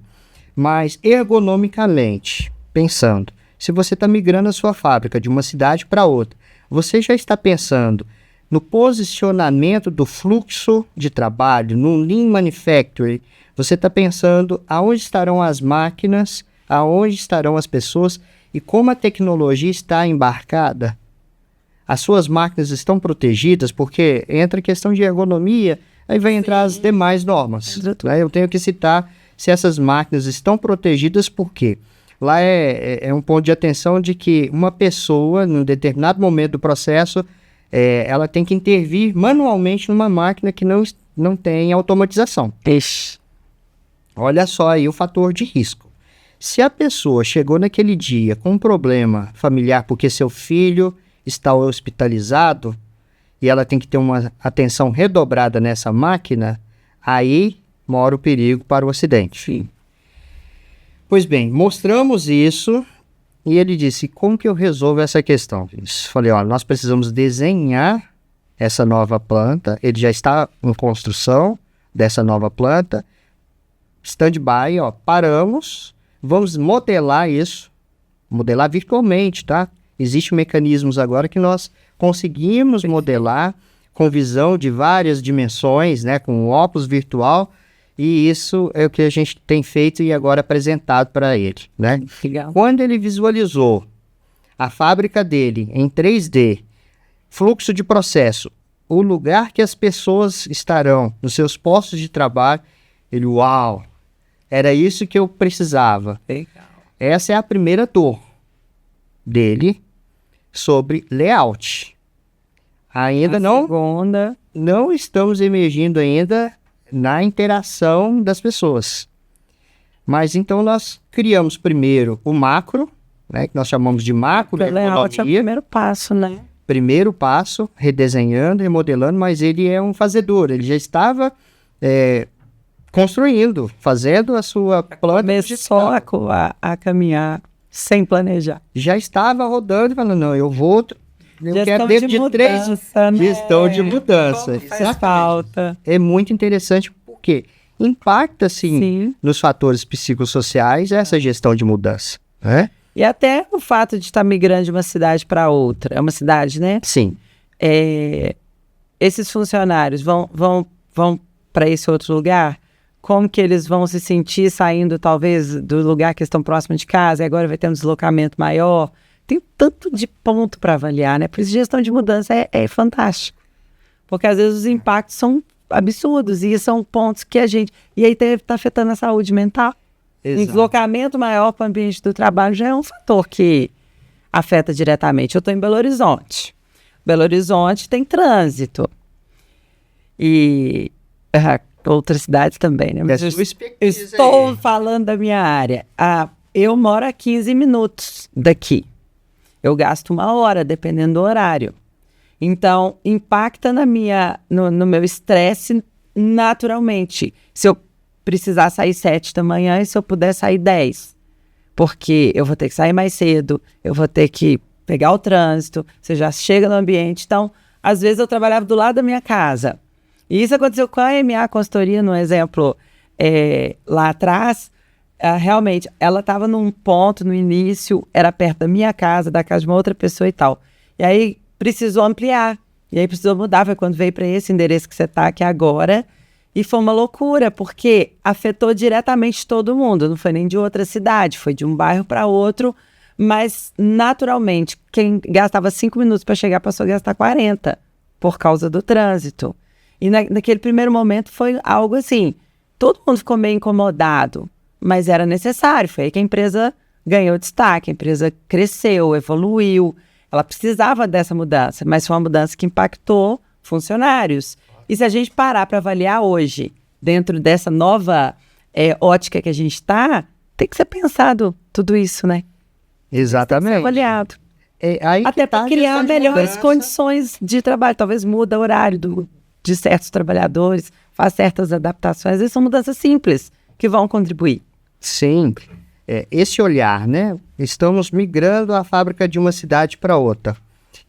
B: Mas, ergonomicamente, pensando, se você está migrando a sua fábrica de uma cidade para outra, você já está pensando no posicionamento do fluxo de trabalho, no Lean Manufacturing, você está pensando aonde estarão as máquinas, aonde estarão as pessoas e como a tecnologia está embarcada. As suas máquinas estão protegidas, porque entra a questão de ergonomia, aí vai entrar as demais normas. Né? Eu tenho que citar se essas máquinas estão protegidas, por quê? Lá é um ponto de atenção de que uma pessoa, num determinado momento do processo, ela tem que intervir manualmente numa máquina que não tem automatização.
A: Ixi.
B: Olha só aí o fator de risco. Se a pessoa chegou naquele dia com um problema familiar porque seu filho está hospitalizado e ela tem que ter uma atenção redobrada nessa máquina, aí mora o perigo para o acidente.
A: Sim.
B: Pois bem, mostramos isso e ele disse, como que eu resolvo essa questão? Falei, ó, nós precisamos desenhar essa nova planta, ele já está em construção dessa nova planta, stand-by, ó, paramos, vamos modelar isso, modelar virtualmente, tá? Existem mecanismos agora que nós conseguimos modelar com visão de várias dimensões, né, com óculos virtual, e isso é o que a gente tem feito e agora apresentado para ele, né?
A: Legal.
B: Quando ele visualizou a fábrica dele em 3D, fluxo de processo, o lugar que as pessoas estarão nos seus postos de trabalho, ele, uau, era isso que eu precisava.
A: Legal.
B: Essa é a primeira dor dele sobre layout. Ainda não estamos emergindo ainda na interação das pessoas. Mas então nós criamos primeiro o macro, né, que nós chamamos de macro.
A: O layout é o primeiro passo, né?
B: Primeiro passo, redesenhando, remodelando, mas ele é um fazedor. Ele já estava construindo, fazendo a sua planta.
A: Começou a caminhar sem planejar.
B: Já estava rodando e falando, não, eu quero dentro de três...
A: Né?
B: Gestão de mudança.
A: Faz falta.
B: É muito interessante porque impacta, sim, nos fatores psicossociais essa gestão de mudança. Né?
A: E até o fato de estar migrando de uma cidade para outra. É uma cidade, né?
B: Sim.
A: Esses funcionários vão para esse outro lugar? Como que eles vão se sentir saindo, talvez, do lugar que estão próximo de casa, e agora vai ter um deslocamento maior? Tem tanto de ponto para avaliar, né? Por isso, gestão de mudança é fantástico. Porque, às vezes, os impactos são absurdos, e são pontos que a gente... E aí está afetando a saúde mental.
B: Exato.
A: Um deslocamento maior para o ambiente do trabalho já é um fator que afeta diretamente. Eu estou em Belo Horizonte. Belo Horizonte tem trânsito. E outras cidades também, né? Mas
B: É
A: eu
B: sua expertise
A: estou
B: aí.
A: falando da minha área. Eu moro a 15 minutos daqui. Eu gasto 1 hora, dependendo do horário. Então, impacta no meu estresse naturalmente. Se eu precisar sair 7 da manhã e se eu puder sair 10. Porque eu vou ter que sair mais cedo, eu vou ter que pegar o trânsito, você já chega no ambiente. Então, às vezes eu trabalhava do lado da minha casa. E isso aconteceu com a EMA Consultoria, no exemplo lá atrás. Realmente, ela estava num ponto no início, era perto da minha casa, da casa de uma outra pessoa e tal. E aí precisou ampliar, e aí precisou mudar, foi quando veio para esse endereço que você está aqui agora, e foi uma loucura, porque afetou diretamente todo mundo, não foi nem de outra cidade, foi de um bairro para outro, mas naturalmente, quem gastava 5 minutos para chegar passou a gastar 40, por causa do trânsito. E naquele primeiro momento foi algo assim, todo mundo ficou meio incomodado, mas era necessário, foi aí que a empresa ganhou destaque, a empresa cresceu, evoluiu, ela precisava dessa mudança, mas foi uma mudança que impactou funcionários. E se a gente parar para avaliar hoje, dentro dessa nova ótica que a gente está, tem que ser pensado tudo isso, né? Tem que ser
B: Exatamente.
A: avaliado.
B: Aí
A: Até
B: que tá
A: para
B: a
A: criar
B: questão de
A: melhores
B: mudança.
A: condições de trabalho. Talvez muda o horário de certos trabalhadores, faz certas adaptações. Essas são mudanças simples que vão contribuir.
B: Sim, esse olhar, né? Estamos migrando a fábrica de uma cidade para outra.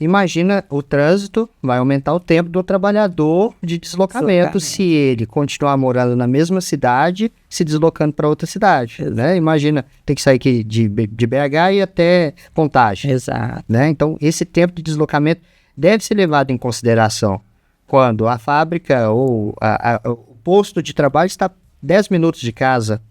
B: Imagina, o trânsito vai aumentar o tempo do trabalhador de deslocamento se ele continuar morando na mesma cidade, se deslocando para outra cidade, né? Imagina, tem que sair aqui de BH e ir até Contagem,
A: Exato.
B: né? Então, esse tempo de deslocamento deve ser levado em consideração quando a fábrica ou o posto de trabalho está 10 minutos de casa.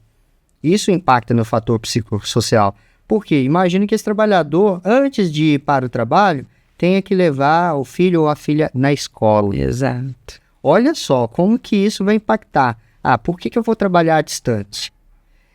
B: Isso impacta no fator psicossocial. Por quê? Imagine que esse trabalhador, antes de ir para o trabalho, tenha que levar o filho ou a filha na escola.
A: Exato.
B: Olha só como que isso vai impactar. Por que eu vou trabalhar distante?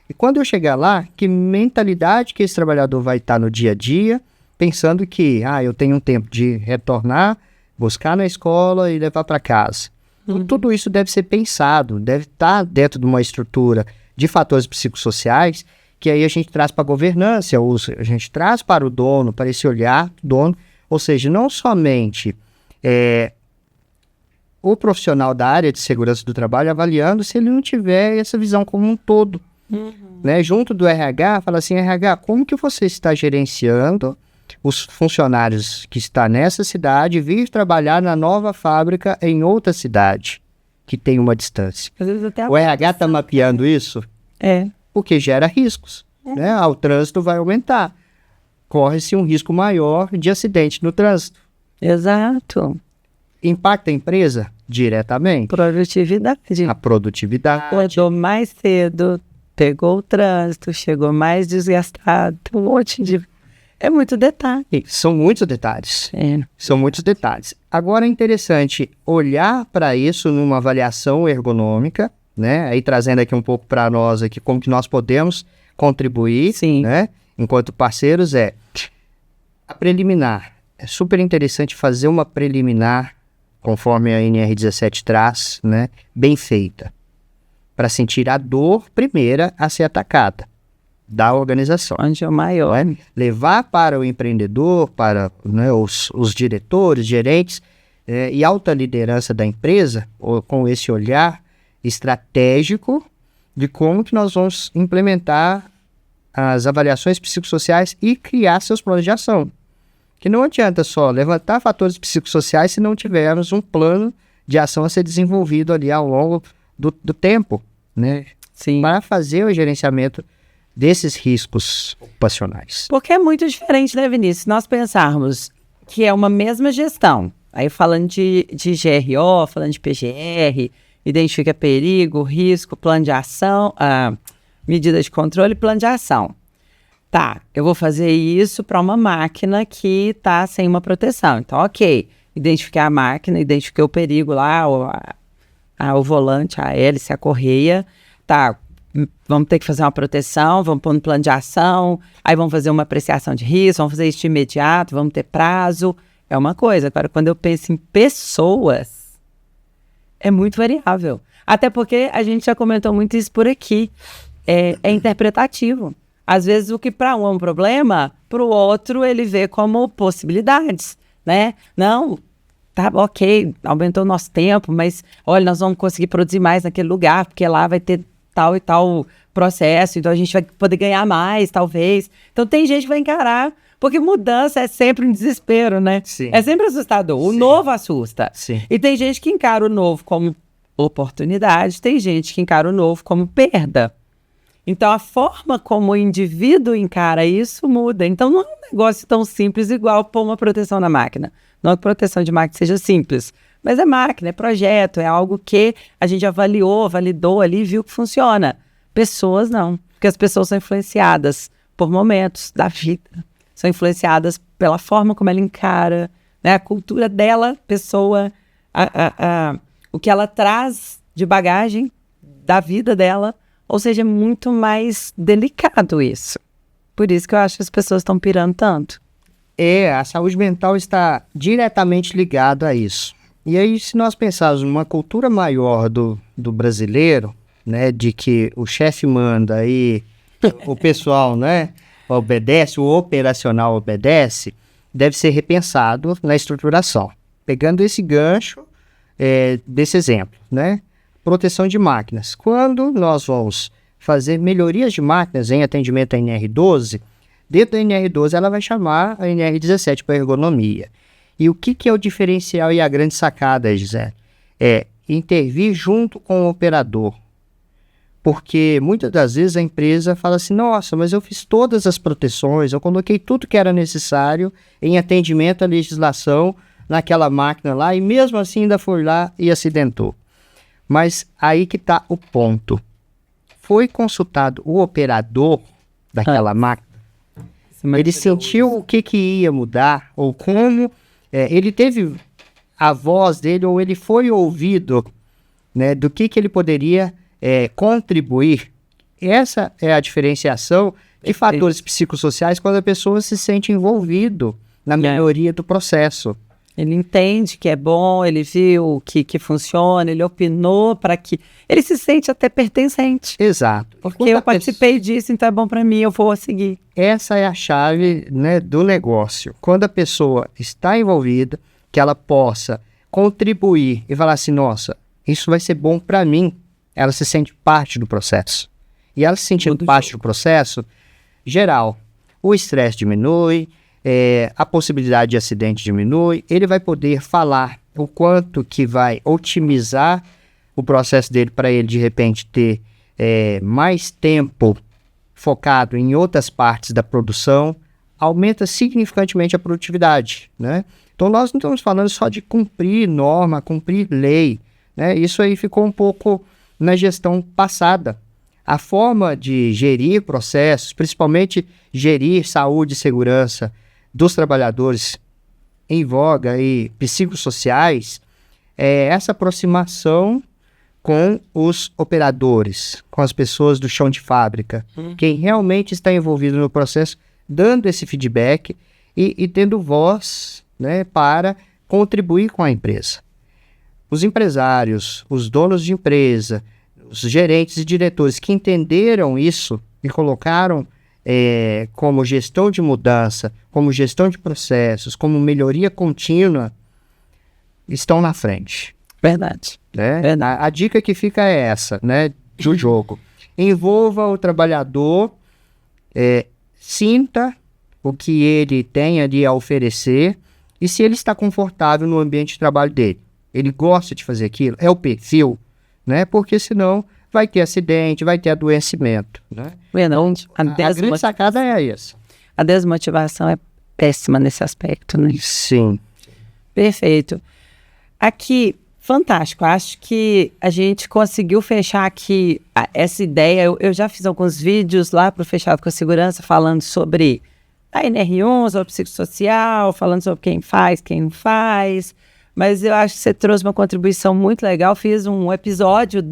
B: E quando eu chegar lá, que mentalidade que esse trabalhador vai estar no dia a dia, pensando que eu tenho um tempo de retornar, buscar na escola e levar para casa. Então, tudo isso deve ser pensado, deve estar dentro de uma estrutura de fatores psicossociais, que aí a gente traz para a governança, a gente traz para o dono, para esse olhar do dono, ou seja, não somente o profissional da área de segurança do trabalho avaliando se ele não tiver essa visão como um todo. Né? Junto do RH, fala assim, RH, como que você está gerenciando os funcionários que estão nessa cidade vir trabalhar na nova fábrica em outra cidade, que tem uma distância?
A: Às vezes até
B: O RH está mapeando isso porque gera riscos. Né? O trânsito vai aumentar. Corre-se um risco maior de acidente no trânsito.
A: Exato.
B: Impacta a empresa diretamente.
A: Produtividade.
B: A produtividade.
A: Acordou mais cedo, pegou o trânsito, chegou mais desgastado, um monte de... É muito detalhe.
B: São muitos detalhes. São muitos detalhes. Agora é interessante olhar para isso numa avaliação ergonômica, né? Aí trazendo aqui um pouco para nós aqui como que nós podemos contribuir, né? Enquanto parceiros, a preliminar. É super interessante fazer uma preliminar, conforme a NR17 traz, né? Bem feita, para sentir a dor primeira a ser atacada da organização.
A: Onde é o maior.
B: Levar para o empreendedor, para os diretores, gerentes e alta liderança da empresa, com esse olhar estratégico de como que nós vamos implementar as avaliações psicossociais e criar seus planos de ação. Que não adianta só levantar fatores psicossociais se não tivermos um plano de ação a ser desenvolvido ali ao longo do tempo, né?
A: Sim.
B: Para fazer o gerenciamento desses riscos ocupacionais.
A: Porque é muito diferente, né, Vinícius? Se nós pensarmos que é uma mesma gestão, aí falando de GRO, falando de PGR, identifica perigo, risco, plano de ação, medida de controle e plano de ação. Tá, eu vou fazer isso para uma máquina que está sem uma proteção. Então, ok, identifiquei a máquina, identifiquei o perigo lá, o volante, a hélice, a correia. Tá, vamos ter que fazer uma proteção, vamos pôr no plano de ação, aí vamos fazer uma apreciação de risco, vamos fazer isso de imediato, vamos ter prazo. É uma coisa. Agora, quando eu penso em pessoas, é muito variável. Até porque a gente já comentou muito isso por aqui. É interpretativo. Às vezes o que para um é um problema, para o outro ele vê como possibilidades, né? Não, tá ok, aumentou o nosso tempo, mas olha, nós vamos conseguir produzir mais naquele lugar, porque lá vai ter tal e tal processo, então a gente vai poder ganhar mais, talvez. Então tem gente que vai encarar, porque mudança é sempre um desespero, né?
B: Sim.
A: É sempre assustador. O novo assusta.
B: Sim.
A: E tem gente que encara o novo como oportunidade, tem gente que encara o novo como perda. Então, a forma como o indivíduo encara isso muda. Então, não é um negócio tão simples igual pôr uma proteção na máquina. Não que proteção de máquina seja simples, mas é máquina, é projeto, é algo que a gente avaliou, validou ali, viu que funciona. Pessoas não, porque as pessoas são influenciadas por momentos da vida, são influenciadas pela forma como ela encara, né, a cultura dela, pessoa, o que ela traz de bagagem da vida dela. Ou seja, é muito mais delicado isso. Por isso que eu acho que as pessoas estão pirando tanto.
B: A saúde mental está diretamente ligada a isso. E aí, se nós pensarmos numa cultura maior do brasileiro, né, de que o chefe manda e o pessoal, né, obedece, o operacional obedece, deve ser repensado na estruturação. Pegando esse gancho desse exemplo, né? Proteção de máquinas. Quando nós vamos fazer melhorias de máquinas em atendimento à NR12, dentro da NR12 ela vai chamar a NR17 para ergonomia. E o que é o diferencial e a grande sacada, Gisele? É intervir junto com o operador. Porque muitas das vezes a empresa fala assim, nossa, mas eu fiz todas as proteções, eu coloquei tudo que era necessário em atendimento à legislação naquela máquina lá, e mesmo assim ainda foi lá e acidentou. Mas aí que está o ponto. Foi consultado o operador daquela máquina? Ele sentiu o que ia mudar? Ou como ele teve a voz dele, ou ele foi ouvido, né, do que ele poderia contribuir? Essa é a diferenciação de fatores psicossociais quando a pessoa se sente envolvido na melhoria do processo.
A: Ele entende que é bom, ele viu que funciona, ele opinou para que... Ele se sente até pertencente.
B: Exato.
A: Porque eu participei disso, então é bom para mim, eu vou seguir.
B: Essa é a chave, né, do negócio. Quando a pessoa está envolvida, que ela possa contribuir e falar assim, nossa, isso vai ser bom para mim. Ela se sente parte do processo. E ela se sentindo parte do processo, geral, o estresse diminui, a possibilidade de acidente diminui, ele vai poder falar o quanto que vai otimizar o processo dele para ele, de repente, ter mais tempo focado em outras partes da produção, aumenta significantemente a produtividade, né? Então, nós não estamos falando só de cumprir norma, cumprir lei, né? Isso aí ficou um pouco na gestão passada. A forma de gerir processos, principalmente gerir saúde e segurança dos trabalhadores em voga e psicossociais, é essa aproximação com os operadores, com as pessoas do chão de fábrica, quem realmente está envolvido no processo, dando esse feedback e tendo voz, né, para contribuir com a empresa. Os empresários, os donos de empresa, os gerentes e diretores que entenderam isso e colocaram como gestão de mudança, como gestão de processos, como melhoria contínua, estão na frente.
A: Verdade.
B: Né?
A: Verdade.
B: A dica que fica é essa, né, do jogo. Envolva o trabalhador, sinta o que ele tem ali a oferecer e se ele está confortável no ambiente de trabalho dele. Ele gosta de fazer aquilo, é o perfil, né? Porque senão vai ter acidente, vai ter adoecimento, né?
A: Verdade.
B: A grande sacada é essa.
A: A desmotivação é péssima nesse aspecto, né?
B: Sim.
A: Perfeito. Aqui, fantástico. Acho que a gente conseguiu fechar aqui essa ideia. Eu já fiz alguns vídeos lá para o Fechado com a Segurança falando sobre a NR1, sobre o psicossocial, falando sobre quem faz, quem não faz. Mas eu acho que você trouxe uma contribuição muito legal. Fiz um episódio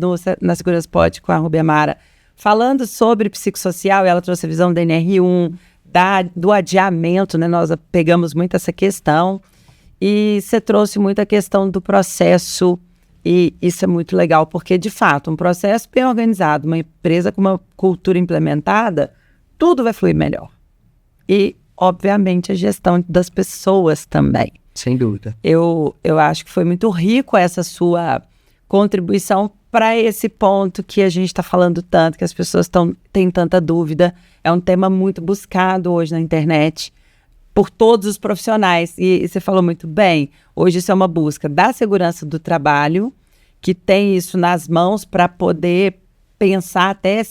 A: na Segurança Pod com a Ruby Amara falando sobre psicossocial, e ela trouxe a visão da NR1, do adiamento, né? Nós pegamos muito essa questão. E você trouxe muito a questão do processo E isso é muito legal, porque, de fato, um processo bem organizado, uma empresa com uma cultura implementada, tudo vai fluir melhor. E, obviamente, a gestão das pessoas também.
B: Sem dúvida.
A: Eu acho que foi muito rico essa sua contribuição para esse ponto que a gente está falando tanto, que as pessoas têm tanta dúvida. É um tema muito buscado hoje na internet por todos os profissionais. E você falou muito bem, hoje isso é uma busca da segurança do trabalho, que tem isso nas mãos para poder pensar até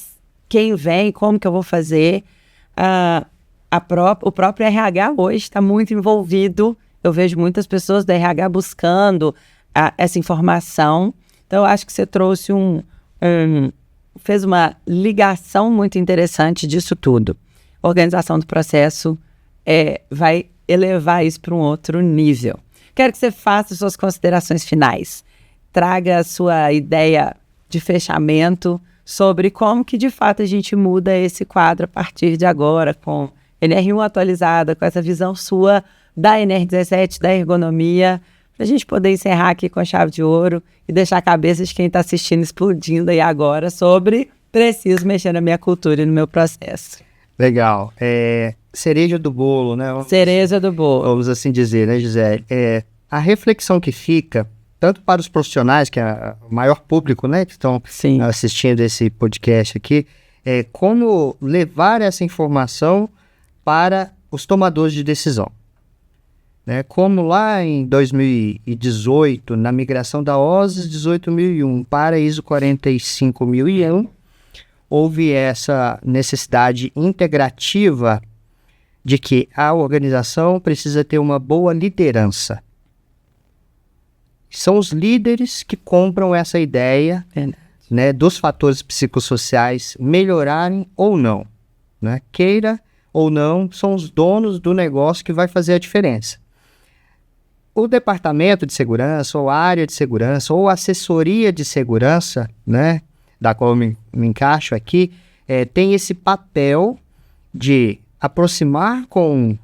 A: quem vem, como que eu vou fazer. O próprio RH hoje está muito envolvido. Eu vejo muitas pessoas do RH buscando essa informação. Então, eu acho que você trouxe fez uma ligação muito interessante disso tudo. Organização do processo vai elevar isso para um outro nível. Quero que você faça suas considerações finais. Traga a sua ideia de fechamento sobre como que, de fato, a gente muda esse quadro a partir de agora, com NR1 atualizada, com essa visão sua da NR17, da ergonomia, para a gente poder encerrar aqui com a chave de ouro e deixar a cabeça de quem está assistindo explodindo aí agora sobre preciso mexer na minha cultura e no meu processo.
B: Legal. Cereja do bolo, né?
A: Cereja do bolo.
B: Vamos assim dizer, né, Gisele? A reflexão que fica, tanto para os profissionais, que é o maior público, né, que estão assistindo esse podcast aqui, é como levar essa informação para os tomadores de decisão. Né? Como lá em 2018, na migração da OSIS 18001 para ISO 45001, houve essa necessidade integrativa de que a organização precisa ter uma boa liderança. São os líderes que compram essa ideia, né, dos fatores psicossociais melhorarem ou não. Né? Queira ou não, são os donos do negócio que vai fazer a diferença. O departamento de segurança, ou a área de segurança, ou a assessoria de segurança, né, da qual eu me encaixo aqui, tem esse papel de aproximar com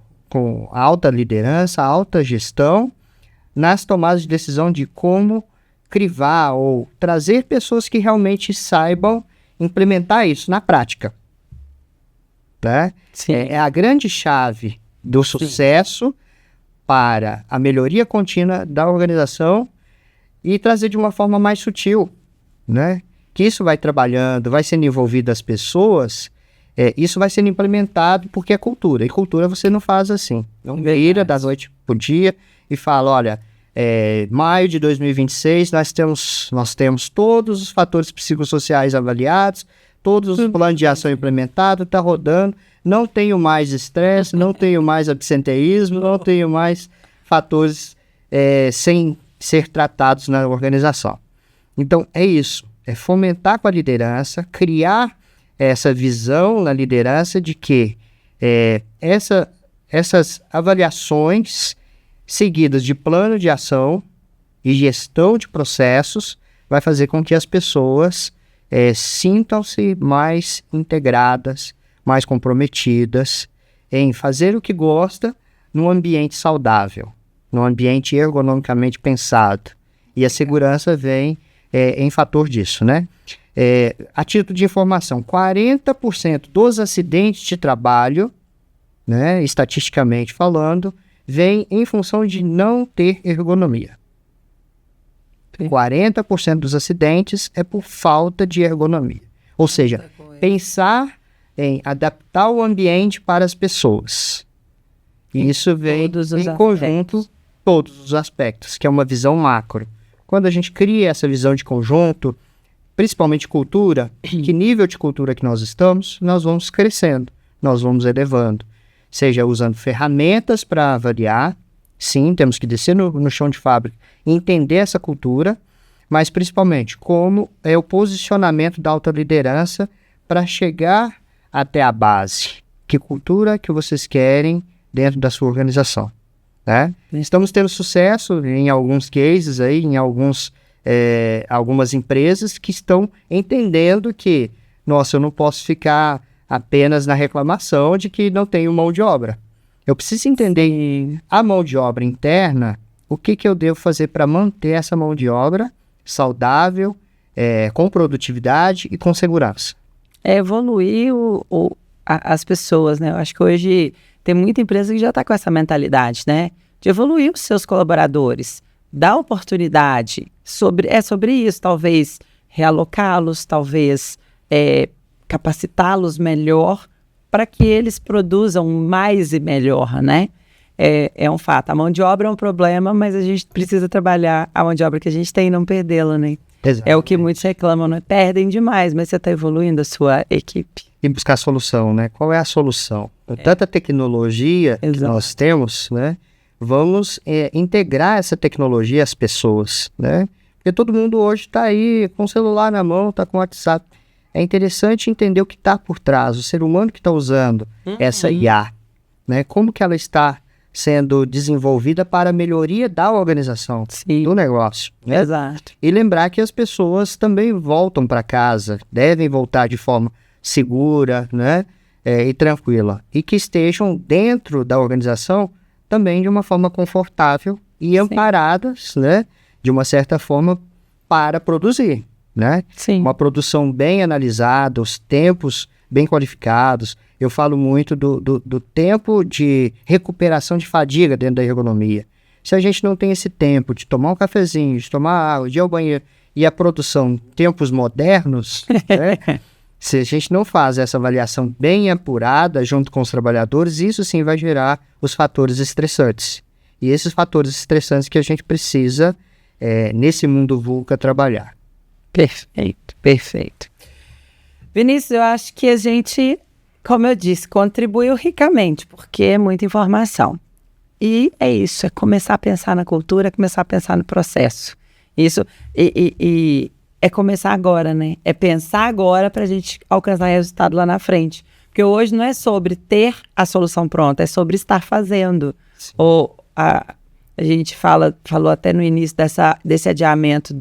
B: a alta liderança, a alta gestão, nas tomadas de decisão de como crivar ou trazer pessoas que realmente saibam implementar isso na prática. Né? É a grande chave do sucesso para a melhoria contínua da organização e trazer de uma forma mais sutil, né? Que isso vai trabalhando, vai sendo envolvido as pessoas, isso vai sendo implementado porque é cultura. E cultura você não faz assim. Não vira da noite pro dia e fala, olha, maio de 2026 nós temos todos os fatores psicossociais avaliados, todos os planos de ação implementados, está rodando, não tenho mais estresse, não tenho mais absenteísmo, não tenho mais fatores sem ser tratados na organização. Então, é isso, é fomentar com a liderança, criar essa visão na liderança de que essas avaliações seguidas de plano de ação e gestão de processos vai fazer com que as pessoas sintam-se mais integradas, mais comprometidas em fazer o que gosta num ambiente saudável, num ambiente ergonomicamente pensado. E a segurança vem em fator disso, né? A título de informação, 40% dos acidentes de trabalho, né, estatisticamente falando, vem em função de não ter ergonomia. 40% dos acidentes é por falta de ergonomia. Ou seja, pensar em adaptar o ambiente para as pessoas. E isso vem em conjunto, todos os aspectos, que é uma visão macro. Quando a gente cria essa visão de conjunto, principalmente cultura, que nível de cultura que nós estamos, nós vamos crescendo, nós vamos elevando. Seja usando ferramentas para avaliar, sim, temos que descer no chão de fábrica e entender essa cultura, mas principalmente como é o posicionamento da alta liderança para chegar até a base. Que cultura que vocês querem dentro da sua organização, né? Estamos tendo sucesso em alguns cases aí, em algumas empresas que estão entendendo que, nossa, eu não posso ficar apenas na reclamação de que não tenho mão de obra. Eu preciso entender a mão de obra interna, o que eu devo fazer para manter essa mão de obra saudável, com produtividade e com segurança.
A: É evoluir as pessoas, né? Eu acho que hoje tem muita empresa que já está com essa mentalidade, né? De evoluir os seus colaboradores, dar oportunidade. É sobre isso, talvez realocá-los, talvez capacitá-los melhor para que eles produzam mais e melhor, né? É um fato. A mão de obra é um problema, mas a gente precisa trabalhar a mão de obra que a gente tem e não perdê-la, né?
B: Exatamente.
A: É o que muitos reclamam, né? Perdem demais, mas você está evoluindo a sua equipe.
B: E buscar solução, né? Qual é a solução? Com tanta tecnologia que nós temos, né? Vamos integrar essa tecnologia às pessoas, né? Porque todo mundo hoje está aí com o celular na mão, está com o WhatsApp. É interessante entender o que está por trás, o ser humano que está usando essa IA, né? Como que ela está sendo desenvolvida para a melhoria da organização, do negócio, né?
A: Exato.
B: E lembrar que as pessoas também voltam para casa, devem voltar de forma segura, né? E tranquila. E que estejam dentro da organização também de uma forma confortável e amparadas, né? De uma certa forma, para produzir, né?
A: Sim.
B: Uma produção bem analisada, os tempos bem qualificados. Eu falo muito do tempo de recuperação de fadiga dentro da ergonomia. Se a gente não tem esse tempo de tomar um cafezinho, de tomar água, de ir ao banheiro, e a produção tempos modernos, né? Se a gente não faz essa avaliação bem apurada junto com os trabalhadores, isso sim vai gerar os fatores estressantes. E esses fatores estressantes que a gente precisa, nesse mundo VUCA, trabalhar.
A: Perfeito, perfeito. Vinícius, eu acho que a gente, como eu disse, contribuiu ricamente, porque é muita informação. E é isso, é começar a pensar na cultura, começar a pensar no processo. Isso, e é começar agora, né? É pensar agora para a gente alcançar resultado lá na frente. Porque hoje não é sobre ter a solução pronta, é sobre estar fazendo. Ou a gente falou até no início desse adiamento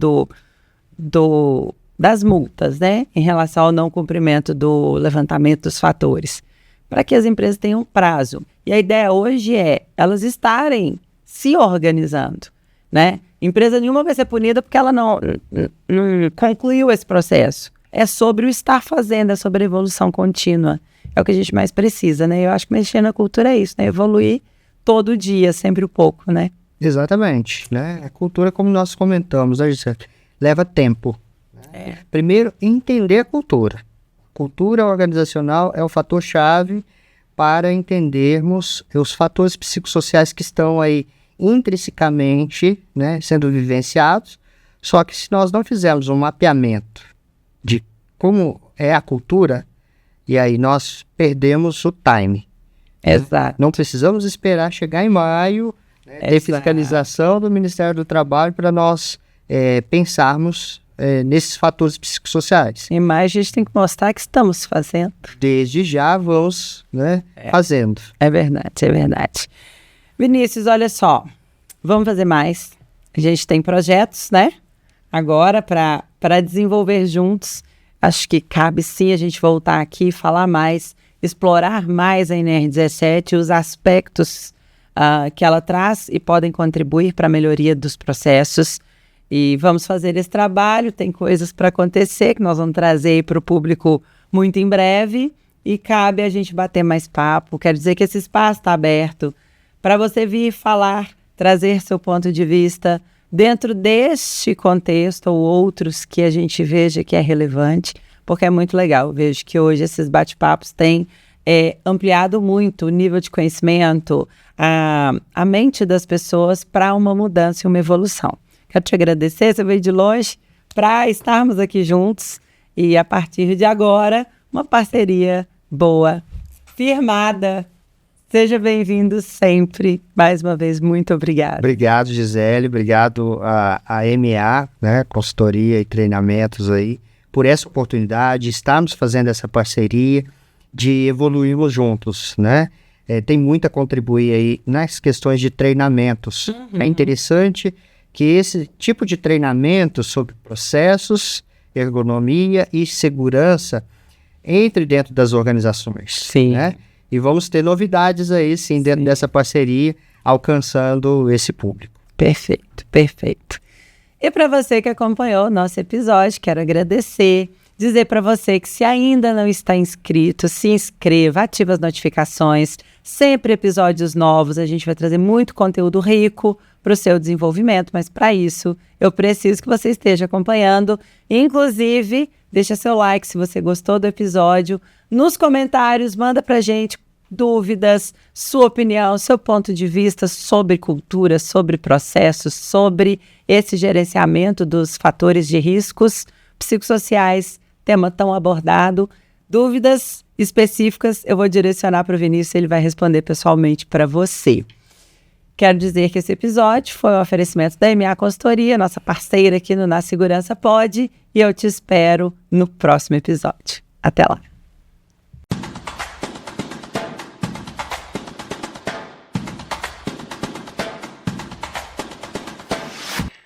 A: das multas, né? Em relação ao não cumprimento do levantamento dos fatores. Para que as empresas tenham prazo. E a ideia hoje é elas estarem se organizando, né? Empresa nenhuma vai ser punida porque ela não concluiu esse processo. É sobre o estar fazendo, é sobre a evolução contínua. É o que a gente mais precisa, né? Eu acho que mexer na cultura é isso, né? Evoluir todo dia, sempre um pouco, né?
B: Exatamente, né? A cultura, como nós comentamos, né, Gisele, leva tempo. Primeiro, entender a cultura. Cultura organizacional é o fator-chave para entendermos os fatores psicossociais que estão aí intrinsecamente, né, sendo vivenciados, só que se nós não fizermos um mapeamento de como é a cultura, e aí nós perdemos o time.
A: Exato.
B: Não precisamos esperar chegar em maio, né, ter fiscalização do Ministério do Trabalho para nós pensarmos nesses fatores psicossociais.
A: E mais a gente tem que mostrar que estamos fazendo.
B: Desde já vamos, né, fazendo.
A: É verdade, é verdade. Vinícius, olha só, vamos fazer mais. A gente tem projetos, né? Agora para desenvolver juntos. Acho que cabe sim a gente voltar aqui e falar mais, explorar mais a NR17, os aspectos que ela traz e podem contribuir para a melhoria dos processos. E vamos fazer esse trabalho, tem coisas para acontecer que nós vamos trazer para o público muito em breve e cabe a gente bater mais papo. Quero dizer que esse espaço está aberto para você vir falar, trazer seu ponto de vista dentro deste contexto ou outros que a gente veja que é relevante, porque é muito legal. Eu vejo que hoje esses bate-papos têm ampliado muito o nível de conhecimento, a mente das pessoas para uma mudança e uma evolução. Quero te agradecer, você veio de longe para estarmos aqui juntos e a partir de agora, uma parceria boa, firmada. Seja bem-vindo sempre. Mais uma vez, muito obrigada.
B: Obrigado, Gisele. Obrigado à MA, né, consultoria e treinamentos aí, por essa oportunidade, estarmos fazendo essa parceria de evoluirmos juntos, né? Tem muito a contribuir aí nas questões de treinamentos. É interessante que esse tipo de treinamento sobre processos, ergonomia e segurança entre dentro das organizações.
A: Sim.
B: Né? E vamos ter novidades aí, sim, dentro dessa parceria, alcançando esse público.
A: Perfeito, perfeito. E para você que acompanhou o nosso episódio, quero agradecer, dizer para você que se ainda não está inscrito, se inscreva, ative as notificações, sempre episódios novos, a gente vai trazer muito conteúdo rico para o seu desenvolvimento, mas para isso eu preciso que você esteja acompanhando, inclusive deixa seu like se você gostou do episódio, nos comentários manda para a gente dúvidas, sua opinião, seu ponto de vista sobre cultura, sobre processos, sobre esse gerenciamento dos fatores de riscos psicossociais, tema tão abordado. Dúvidas específicas eu vou direcionar para o Vinícius, ele vai responder pessoalmente para você. Quero dizer que esse episódio foi um oferecimento da MA Consultoria, nossa parceira aqui no Na Segurança Pode, e eu te espero no próximo episódio. Até lá!